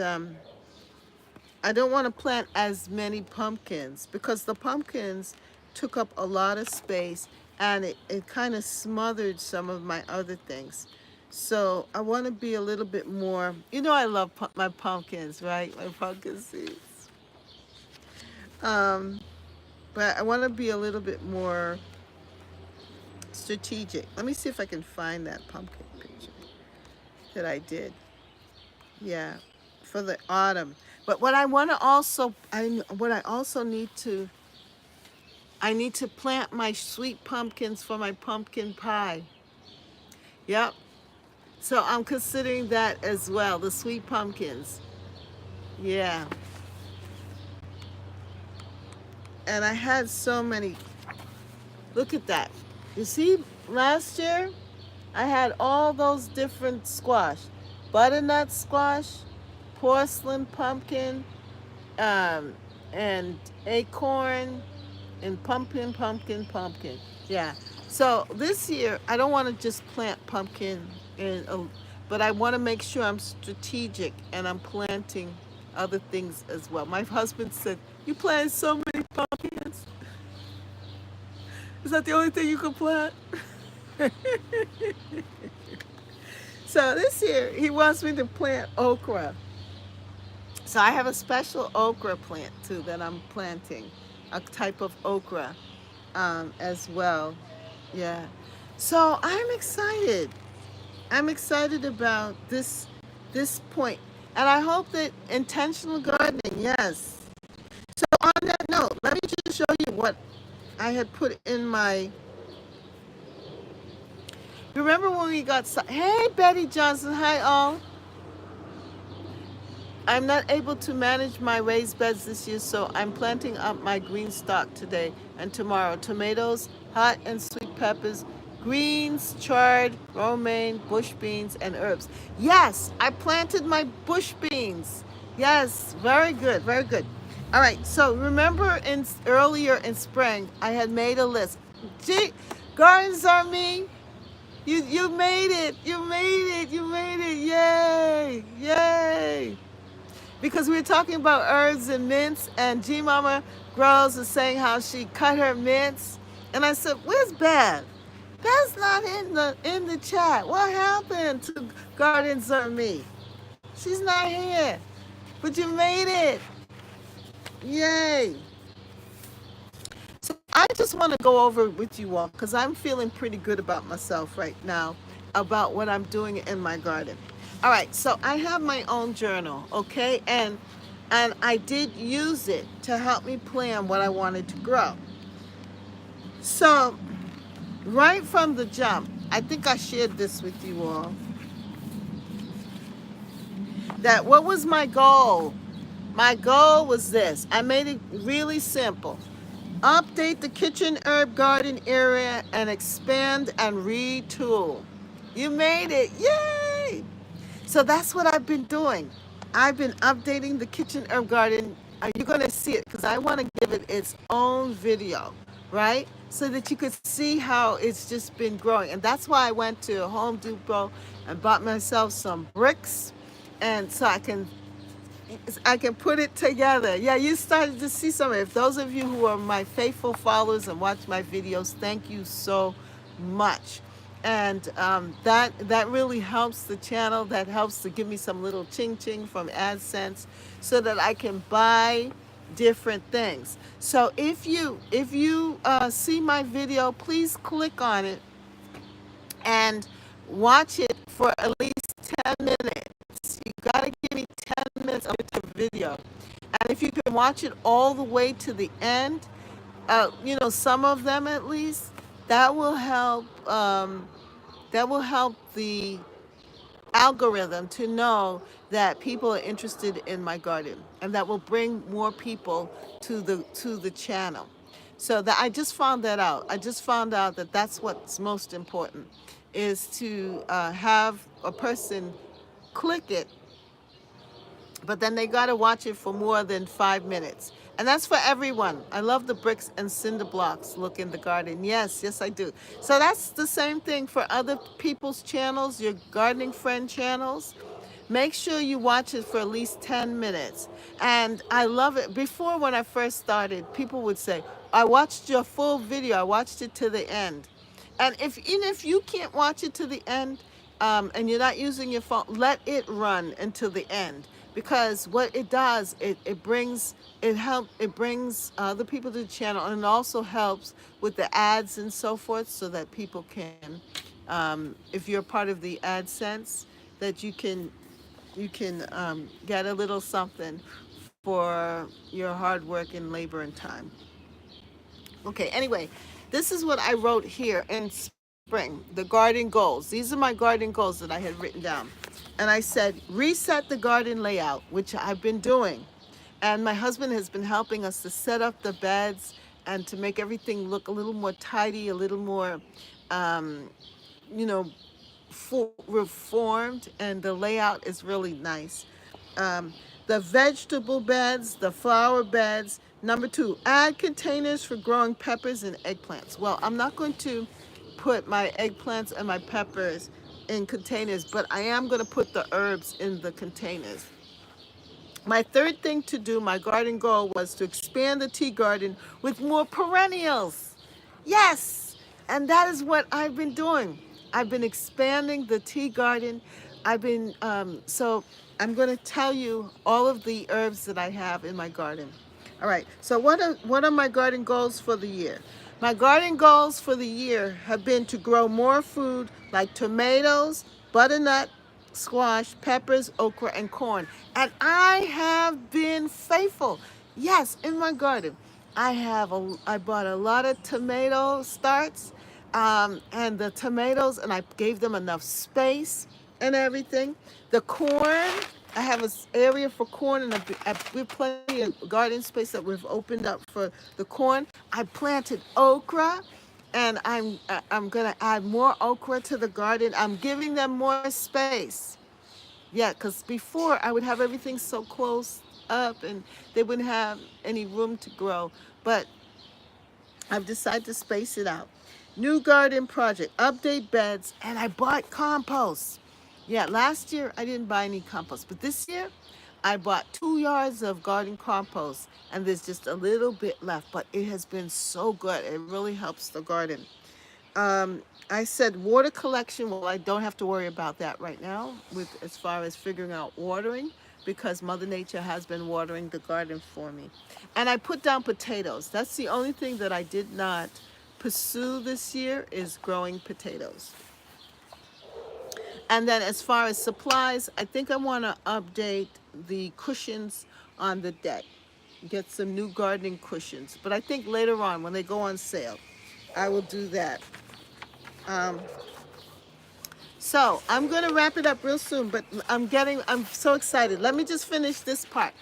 I don't want to plant as many pumpkins because the pumpkins took up a lot of space, and it kind of smothered some of my other things. So I want to be a little bit more, I love my pumpkins, right? My pumpkin seeds. Um, but I want to be a little bit more strategic. Let me see if I can find that pumpkin picture that I did. Yeah, for the autumn. But what I want to also, what I also I need to plant my sweet pumpkins for my pumpkin pie. Yep. So I'm considering that as well, the sweet pumpkins. Yeah. And I had so many. Look at that. You see, last year I had all those different squash. Butternut squash, porcelain pumpkin, and acorn, and pumpkin, pumpkin, pumpkin. Yeah. So this year, I don't want to just plant pumpkin, but I want to make sure I'm strategic and I'm planting other things as well. My husband said, "You plant so many pumpkins. Is that the only thing you can plant?" So this year, he wants me to plant okra. So I have a special okra plant too that I'm planting, a type of okra as well. Yeah. So I'm excited. I'm excited about this point. And I hope that intentional gardening, yes. So on that note, let me just show you what I had put in my. Remember when we got, hey Betty Johnson, hi all. I'm not able to manage my raised beds this year, so I'm planting up my green stock today and tomorrow. Tomatoes, hot and sweet peppers, greens, chard, romaine, bush beans, and herbs. Yes, I planted my bush beans. Yes, very good, very good. All right, so remember earlier in spring, I had made a list. Gee, gardens are me. You made it. You made it. You made it. Yay. Yay. Because we were talking about herbs and mints, and G Mama Grows was saying how she cut her mints. And I said, where's Bev? Bev's not in the chat. What happened to Gardens or Me? She's not here. But you made it. Yay. So I just want to go over it with you all because I'm feeling pretty good about myself right now about what I'm doing in my garden. All right, so I have my own journal, okay? And I did use it to help me plan what I wanted to grow. So right from the jump, I think I shared this with you all, that what was my goal? My goal was this. I made it really simple. Update the kitchen herb garden area and expand and retool. You made it. Yay! So that's what I've been doing. I've been updating the kitchen herb garden. You're going to see it because I want to give it its own video, right? So that you could see how it's just been growing. And that's why I went to Home Depot and bought myself some bricks, and so I can put it together. Yeah, you started to see some of it. If those of you who are my faithful followers and watch my videos, thank you so much. And that really helps the channel. That helps to give me some little ching ching from AdSense so that I can buy different things. So if you see my video, please click on it and watch it for at least 10 minutes. You gotta give me 10 minutes of the video. And if you can watch it all the way to the end, some of them at least, that will help the algorithm to know that people are interested in my garden, and that will bring more people to the channel. So that I just found that out. I just found out that that's what's most important, is to have a person click it, but then they got to watch it for more than 5 minutes. And that's for everyone. I love the bricks and cinder blocks look in the garden. Yes, yes, I do. So that's the same thing for other people's channels, your gardening friend channels. Make sure you watch it for at least 10 minutes. And I love it. Before, when I first started, people would say, I watched your full video. I watched it to the end. And even if you can't watch it to the end, and you're not using your phone, let it run until the end. Because what it does, it brings other people to the channel, and it also helps with the ads and so forth, so that people can, if you're part of the AdSense, that you can get a little something for your hard work and labor and time. Okay, anyway, this is what I wrote here in spring, the garden goals. These are my garden goals that I had written down. And I said, reset the garden layout, which I've been doing. And my husband has been helping us to set up the beds and to make everything look a little more tidy, a little more, reformed, and the layout is really nice. The vegetable beds, the flower beds. Number 2, add containers for growing peppers and eggplants. Well, I'm not going to put my eggplants and my peppers in containers, but I am going to put the herbs in the containers. My third thing to do, my garden goal, was to expand the tea garden with more perennials. Yes, and that is what I've been doing. I've been expanding the tea garden. so I'm going to tell you all of the herbs that I have in my garden. All right. So what are my garden goals for the year? My garden goals for the year have been to grow more food like tomatoes, butternut, squash, peppers, okra, and corn. And I have been faithful. Yes, in my garden. I bought a lot of tomato starts, and the tomatoes, and I gave them enough space and everything. The corn, I have an area for corn, and we have plenty of garden space that we've opened up for the corn. I planted okra, and I'm gonna add more okra to the garden. I'm giving them more space. Yeah, because before I would have everything so close up, and they wouldn't have any room to grow. But I've decided to space it out. New garden project, update beds, and I bought compost. Yeah, last year I didn't buy any compost, but this year I bought 2 yards of garden compost, and there's just a little bit left, but it has been so good. It really helps the garden. I said water collection. Well, I don't have to worry about that right now with as far as figuring out watering, because Mother Nature has been watering the garden for me. And I put down potatoes. That's the only thing that I did not pursue this year, is growing potatoes. And then as far as supplies, I think I want to update the cushions on the deck. Get some new gardening cushions. But I think later on, when they go on sale, I will do that. Um, so I'm going to wrap it up real soon, but I'm so excited. Let me just finish this part.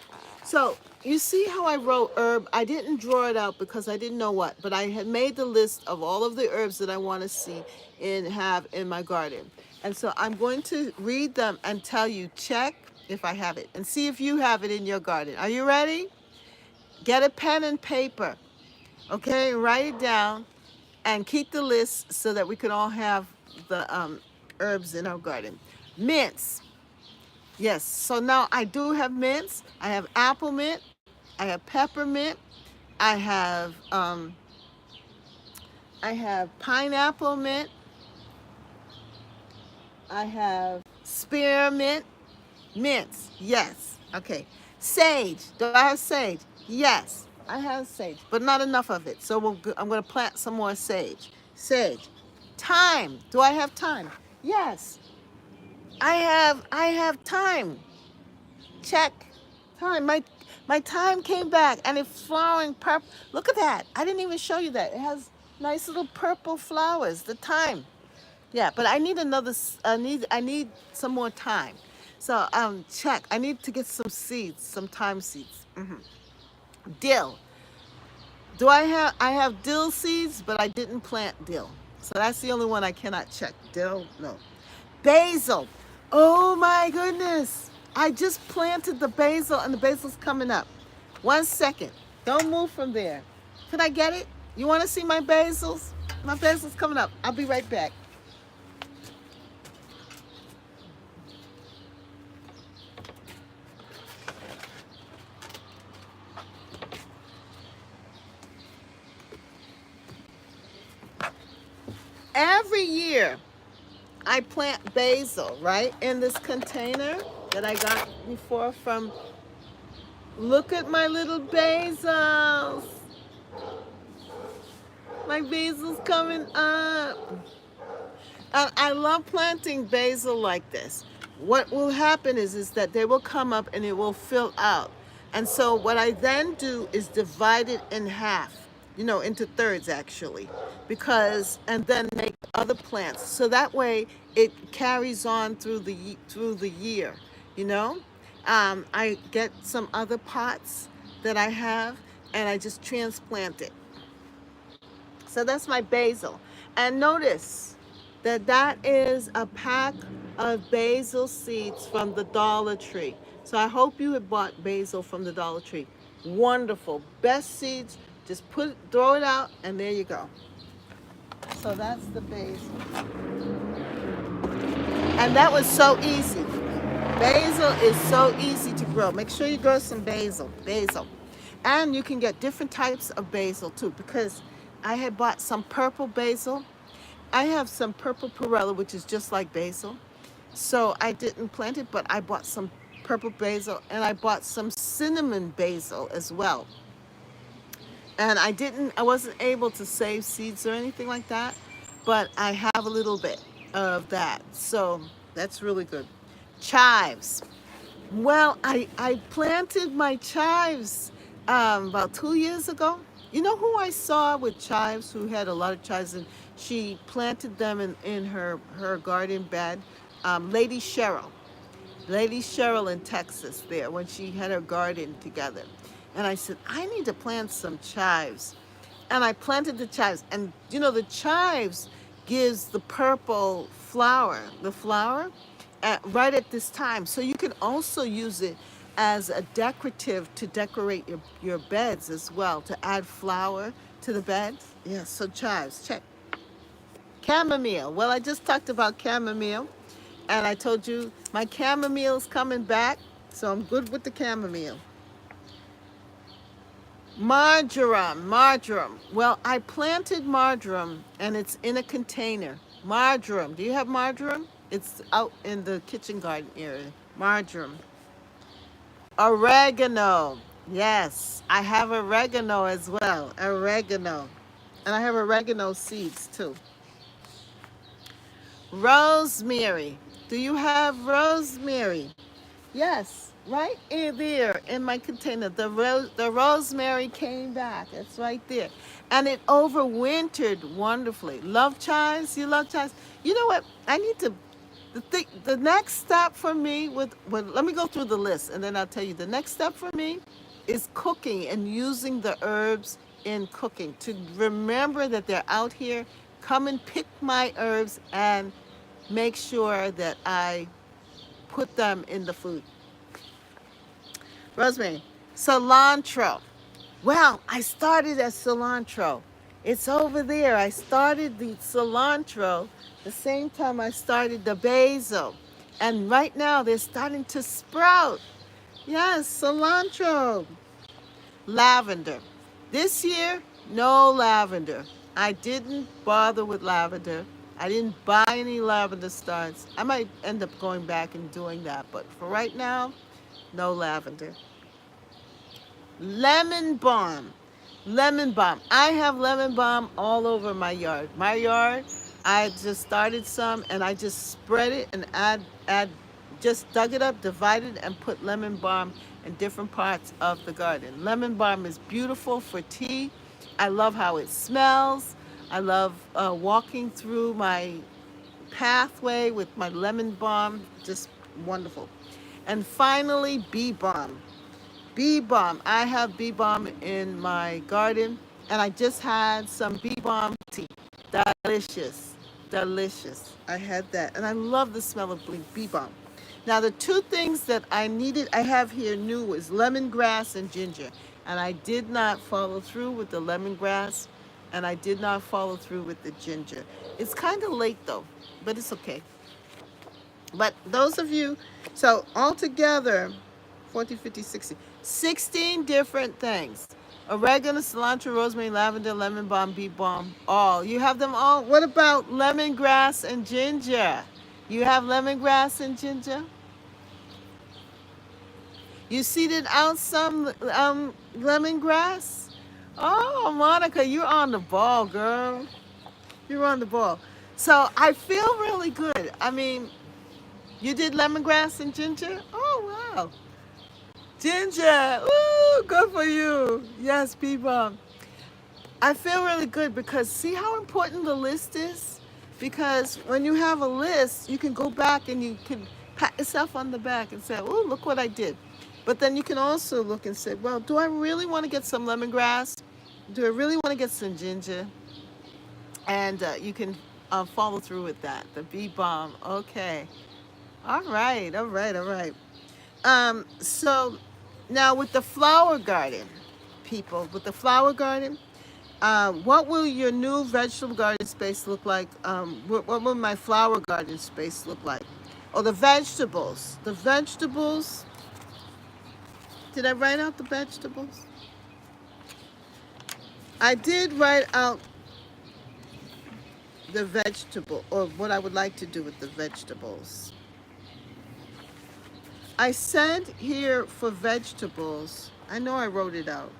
So you see how I wrote herb? I didn't draw it out because I didn't know what, but I had made the list of all of the herbs that I want to see and have in my garden. And so I'm going to read them and tell you, check if I have it, and see if you have it in your garden. Are you ready? Get a pen and paper, okay? Write it down and keep the list so that we can all have the herbs in our garden. Mints. Yes, so now I do have mints. I have apple mint. I have peppermint. I have pineapple mint. I have spearmint. Mints. Yes. Okay. Sage. Do I have sage? Yes, I have sage, but not enough of it. So I'm going to plant some more sage. Sage. Thyme. Do I have thyme? Yes, I have thyme. Check. Thyme. My thyme came back, and it's flowering purple. Look at that. I didn't even show you that. It has nice little purple flowers. The thyme. Yeah, but I need I need some more thyme. So check. I need to get some seeds, some thyme seeds. Dill. I have dill seeds, but I didn't plant dill. So that's the only one I cannot check. Dill, no. Basil. Oh my goodness. I just planted the basil, and the basil's coming up. 1 second. Don't move from there. Can I get it? You want to see my basils? My basil's coming up. I'll be right back. Every year, I plant basil, right, in this container that I got before from, look at my little basils. My basil's coming up. And I love planting basil like this. What will happen is that they will come up and it will fill out. And so what I then do is divide it in half, into thirds actually, and then make other plants. So that way it carries on through the year, you know. I get some other pots that I have, and I just transplant it. So that's my basil. And notice that is a pack of basil seeds from the Dollar Tree. So I hope you have bought basil from the Dollar Tree. Wonderful. Best seeds. Just throw it out, and there you go. So that's the basil. And that was so easy. Basil is so easy to grow. Make sure you grow some basil. And you can get different types of basil too, because I had bought some purple basil. I have some purple perilla, which is just like basil. So I didn't plant it, but I bought some purple basil and I bought some cinnamon basil as well. And I wasn't able to save seeds or anything like that, but I have a little bit of that. So that's really good. Chives. Well, I planted my chives about 2 years ago. You know who I saw with chives, who had a lot of chives, and she planted them in her garden bed? Lady Cheryl. Lady Cheryl in Texas there when she had her garden together. And I said, I need to plant some chives. And I planted the chives. And you know, the chives gives the purple flower, the flower, right at this time. So you can also use it as a decorative to decorate your beds as well, to add flower to the beds. Yeah, so chives, check. Chamomile. Well, I just talked about chamomile, and I told you my chamomile's coming back, so I'm good with the chamomile. Marjoram, marjoram. Well, I planted marjoram, and it's in a container. Marjoram. Do you have marjoram? It's out in the kitchen garden area. Marjoram. Oregano. Yes, I have oregano as well. Oregano. And I have oregano seeds too. Rosemary. Do you have rosemary? Yes, right in there in my container. The rosemary came back. It's right there. And it overwintered wonderfully. Love chives? You love chives? You know what? I need to the next step for me let me go through the list and then I'll tell you. The next step for me is cooking and using the herbs in cooking to remember that they're out here. Come and pick my herbs and make sure that I put them in the food. Rosemary. Cilantro. Well, I started at cilantro. It's over there. I started the cilantro the same time I started the basil. And right now they're starting to sprout. Yes, cilantro. Lavender. This year, no lavender. I didn't bother with lavender. I didn't buy any lavender starts. I might end up going back and doing that, but for right now, no lavender. Lemon balm. Lemon balm. I have lemon balm all over my yard. My yard, I just started some and I just spread it and just dug it up, divided, and put lemon balm in different parts of the garden. Lemon balm is beautiful for tea. I love how it smells. I love walking through my pathway with my lemon balm. Just wonderful. And finally, bee balm. Bee balm. I have bee balm in my garden, and I just had some bee balm tea. Delicious. Delicious. I had that, and I love the smell of bee balm. Now, the two things that I have here new was lemongrass and ginger, and I did not follow through with the lemongrass, and I did not follow through with the ginger. It's kind of late, though, but it's okay. But those of you, so altogether, 40, 50, 60, 16 different things. Oregano, cilantro, rosemary, lavender, lemon balm, bee balm, all. You have them all. What about lemongrass and ginger? You have lemongrass and ginger? You seeded out some lemongrass? Oh, Monica, you're on the ball, girl. You're on the ball. So I feel really good. I mean, you did lemongrass and ginger? Oh, wow. Ginger. Ooh, good for you. Yes, people. I feel really good because see how important the list is? Because when you have a list, you can go back and you can pat yourself on the back and say, oh, look what I did. But then you can also look and say, well, do I really want to get some lemongrass? Do I really want to get some ginger? And you can follow through with that. The bee balm. Okay. All right. All right. All right. So now with the flower garden, people, with the flower garden, what will your new vegetable garden space look like? What will my flower garden space look like? Oh, the vegetables. The vegetables. Did I write out the vegetables? I did write out the vegetable, or what I would like to do with the vegetables. I said here for vegetables, I know I wrote it out.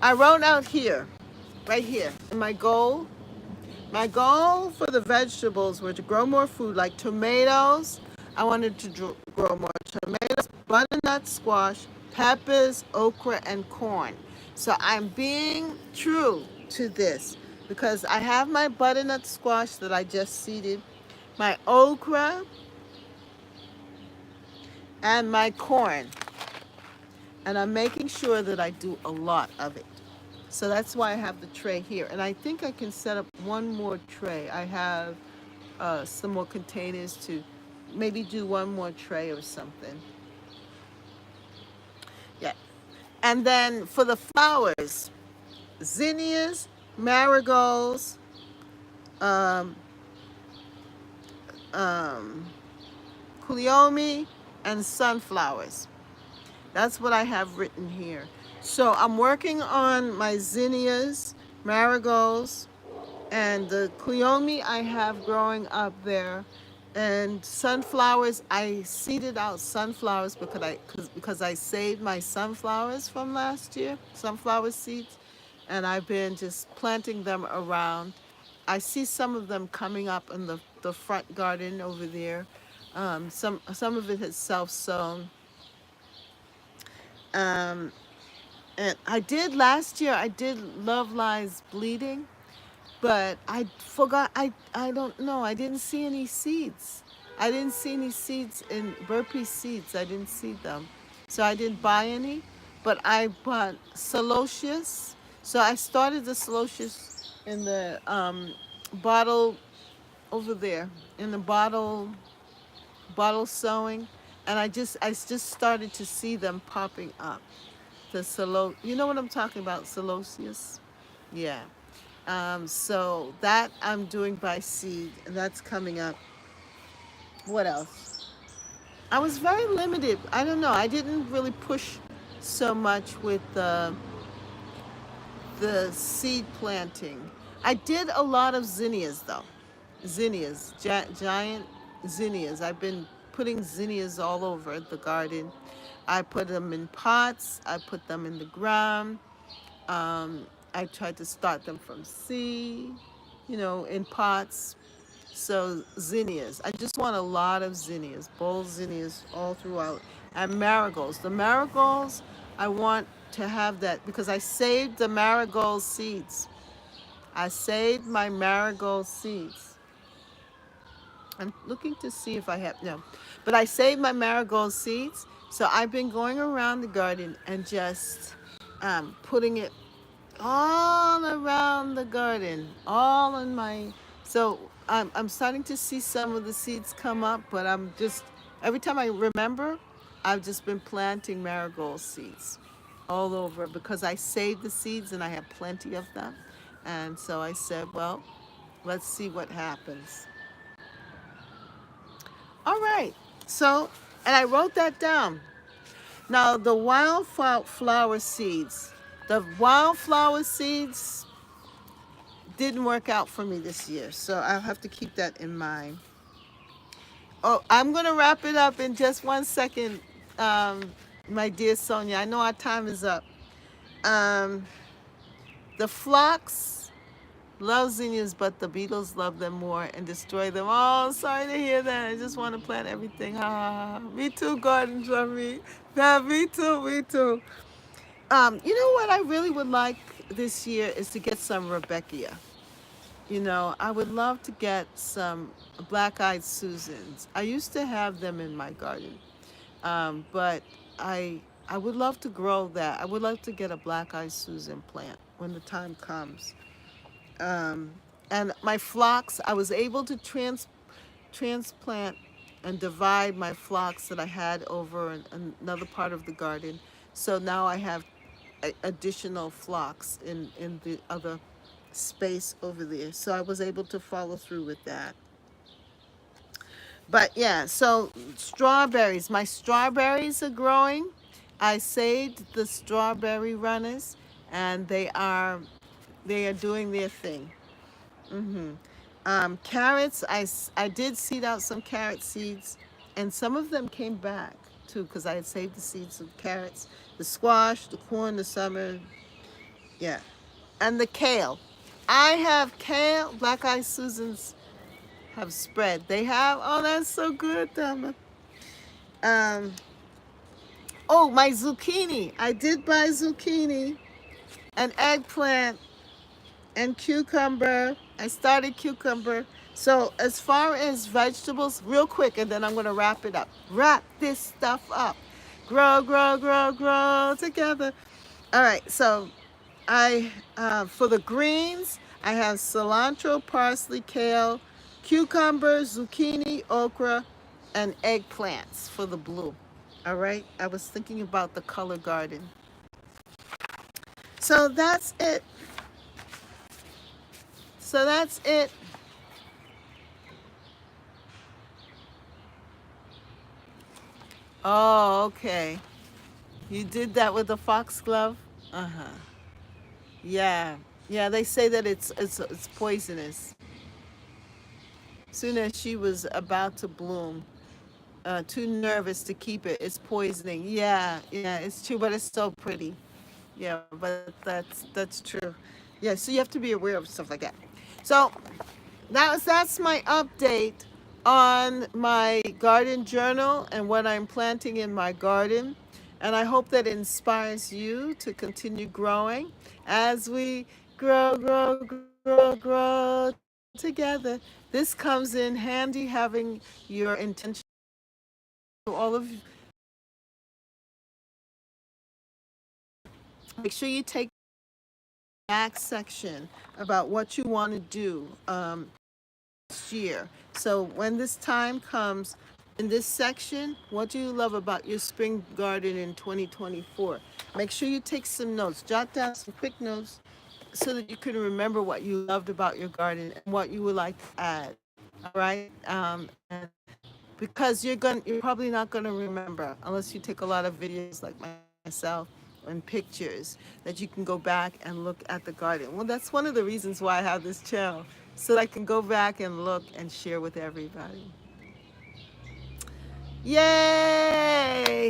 I wrote out here, right here, in my goal. My goal for the vegetables were to grow more food, like tomatoes. I wanted to grow more tomatoes, butternut squash, peppers, okra, and corn. So I'm being true to this because I have my butternut squash that I just seeded, my okra, and my corn. And I'm making sure that I do a lot of it. So that's why I have the tray here. And I think I can set up one more tray. I have some more containers to maybe do one more tray or something. Yeah. And then for the flowers, zinnias, marigolds, um, um, kuleomi, and sunflowers. That's what I have written here. So I'm working on my zinnias, marigolds, and the kuleomi I have growing up there, and sunflowers. I seeded out sunflowers because I saved my sunflowers from last year, sunflower seeds, and I've been just planting them around. I see some of them coming up in the front garden over there. Some of it is self-sown. Um, and I did last year. I did Love Lies Bleeding, but I forgot. I don't know. I didn't see any seeds. I didn't see any seeds in burpee seeds. I didn't see them, so I didn't buy any. But I bought celotius. So I started the celotius in the bottle over there in the bottle sewing, and I just started to see them popping up. You know what I'm talking about, celotius? Yeah. So that I'm doing by seed, and that's coming up. What else? I was very limited. I don't know. I didn't really push so much with the seed planting. I did a lot of zinnias though. Zinnias, giant zinnias. I've been putting zinnias all over the garden. I put them in pots. I put them in the ground. I tried to start them from seed, in pots. So zinnias. I just want a lot of zinnias, bold zinnias all throughout. And marigolds. The marigolds, I want to have that because I saved the marigold seeds. I saved my marigold seeds. I'm looking to see if I have, no. But I saved my marigold seeds. So I've been going around the garden and just putting it all around the garden, all in my. So I'm starting to see some of the seeds come up, but I'm just every time I remember, I've just been planting marigold seeds all over because I saved the seeds and I have plenty of them, and so I said, well, let's see what happens. All right, so and I wrote that down. Now the wildflower seeds. The wildflower seeds didn't work out for me this year, so I'll have to keep that in mind. Oh, I'm going to wrap it up in just 1 second, my dear Sonia. I know our time is up. Um, the phlox love zinnias, but the beetles love them more and destroy them. Oh, sorry to hear that. I just want to plant everything. Ha, ha, ha. Me too, gardens for me. Yeah, me too, me too. You know what I really would like this year is to get some Rebecca. I would love to get some black-eyed Susans. I used to have them in my garden, but I would love to grow that. I would love to get a black-eyed Susan plant when the time comes. Um, and my phlox, I was able to transplant and divide my phlox that I had over in another part of the garden. So now I have additional phlox in the other space over there. So I was able to follow through with that. But yeah, so strawberries. My strawberries are growing. I saved the strawberry runners, and they are doing their thing. Carrots. I did seed out some carrot seeds, and some of them came back too because I had saved the seeds of carrots, the squash, the corn, the summer, yeah, and the kale. I have kale. Black Eyed Susans have spread. They have. Oh, that's so good, Thelma. Um. Oh, my zucchini. I did buy zucchini and eggplant and cucumber. I started cucumber. So as far as vegetables, real quick, and then I'm gonna wrap it up. Wrap this stuff up. Grow, grow, grow, grow together. All right. So I for the greens, I have cilantro, parsley, kale, cucumber, zucchini, okra, and eggplants for the blue. All right. I was thinking about the color garden. So that's it. So that's it. Oh, okay. You did that with the foxglove? Uh-huh. Yeah. Yeah, they say that it's poisonous. Soon as she was about to bloom, too nervous to keep it, it's poisoning. Yeah, yeah, it's true, but it's so pretty. Yeah, but that's true. Yeah, so you have to be aware of stuff like that. So that's my update on my garden journal and what I'm planting in my garden. And I hope that inspires you to continue growing as we grow, grow, grow, grow together. This comes in handy having your intention. All of you, make sure you take the back section about what you want to do year. So when this time comes in this section, what do you love about your spring garden in 2024? Make sure you take some notes, jot down some quick notes so that you can remember what you loved about your garden and what you would like to add. All right. And because you're probably not gonna remember unless you take a lot of videos like myself and pictures that you can go back and look at the garden. Well, that's one of the reasons why I have this channel, so that I can go back and look and share with everybody. Yay!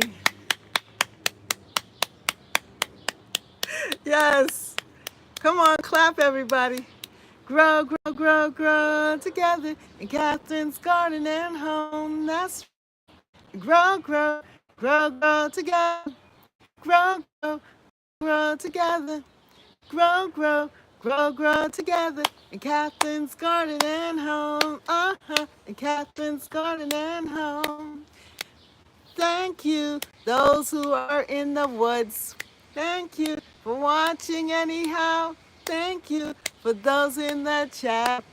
Yes. Come on, clap everybody. Grow, grow, grow, grow together in Catherine's garden and home. That's grow, grow, grow, grow together. Grow, grow, grow together. Grow, grow, grow, grow together in Catherine's garden and home. In Catherine's garden and home. Thank you, those who are in the woods. Thank you for watching anyhow. Thank you for those in the chat.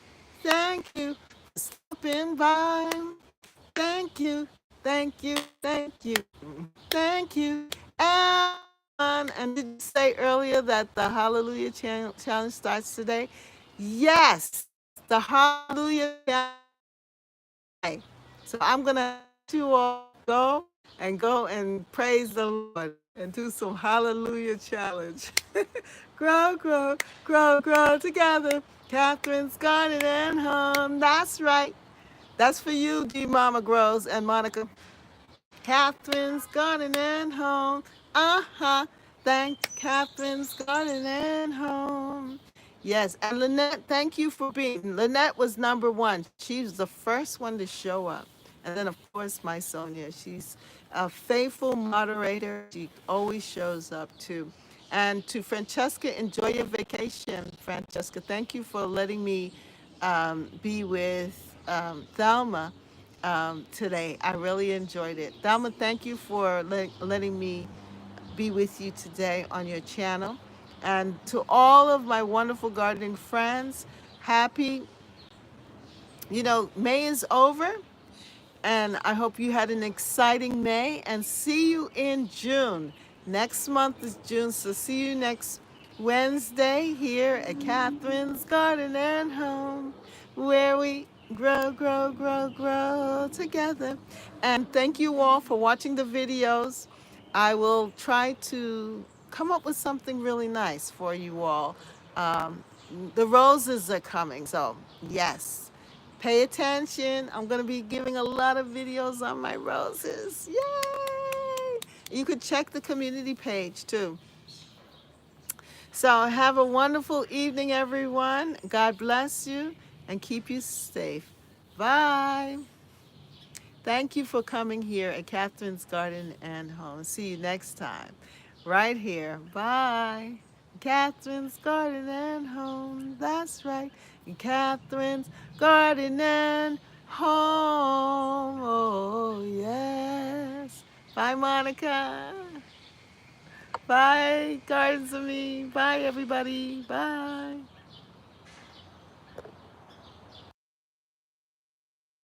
Thank you for stopping by. Thank you, thank you, thank you, thank you. And did you say earlier that the Hallelujah Challenge starts today? Yes, the Hallelujah Challenge. So I'm going to let you all go and praise the Lord and do some Hallelujah Challenge. Grow, grow, grow, grow together. Catherine's garden and home. That's right. That's for you, G Mama Grows and Monica. Catherine's garden and home. Thank Catherine's garden and home. Yes, and Lynette, thank you for being. Lynette was number one. She was the first one to show up. And then, of course, my Sonia. She's a faithful moderator. She always shows up, too. And to Francesca, enjoy your vacation, Francesca. Thank you for letting me be with Thelma today. I really enjoyed it. Thelma, thank you for letting me be with you today on your channel. And to all of my wonderful gardening friends, happy, May is over. And I hope you had an exciting May and see you in June. Next month is June, so see you next Wednesday here at Catherine's Garden and Home, where we grow, grow, grow, grow together. And thank you all for watching the videos. I will try to come up with something really nice for you all. Um, the roses are coming, so yes. Pay attention. I'm going to be giving a lot of videos on my roses. Yay! You could check the community page too. So have a wonderful evening, everyone. God bless you and keep you safe. Bye. Thank you for coming here at Catherine's Garden and Home. See you next time, right here. Bye. Catherine's Garden and Home. That's right. Catherine's Garden and Home. Oh, yes. Bye, Monica. Bye, Gardens of Me. Bye, everybody. Bye.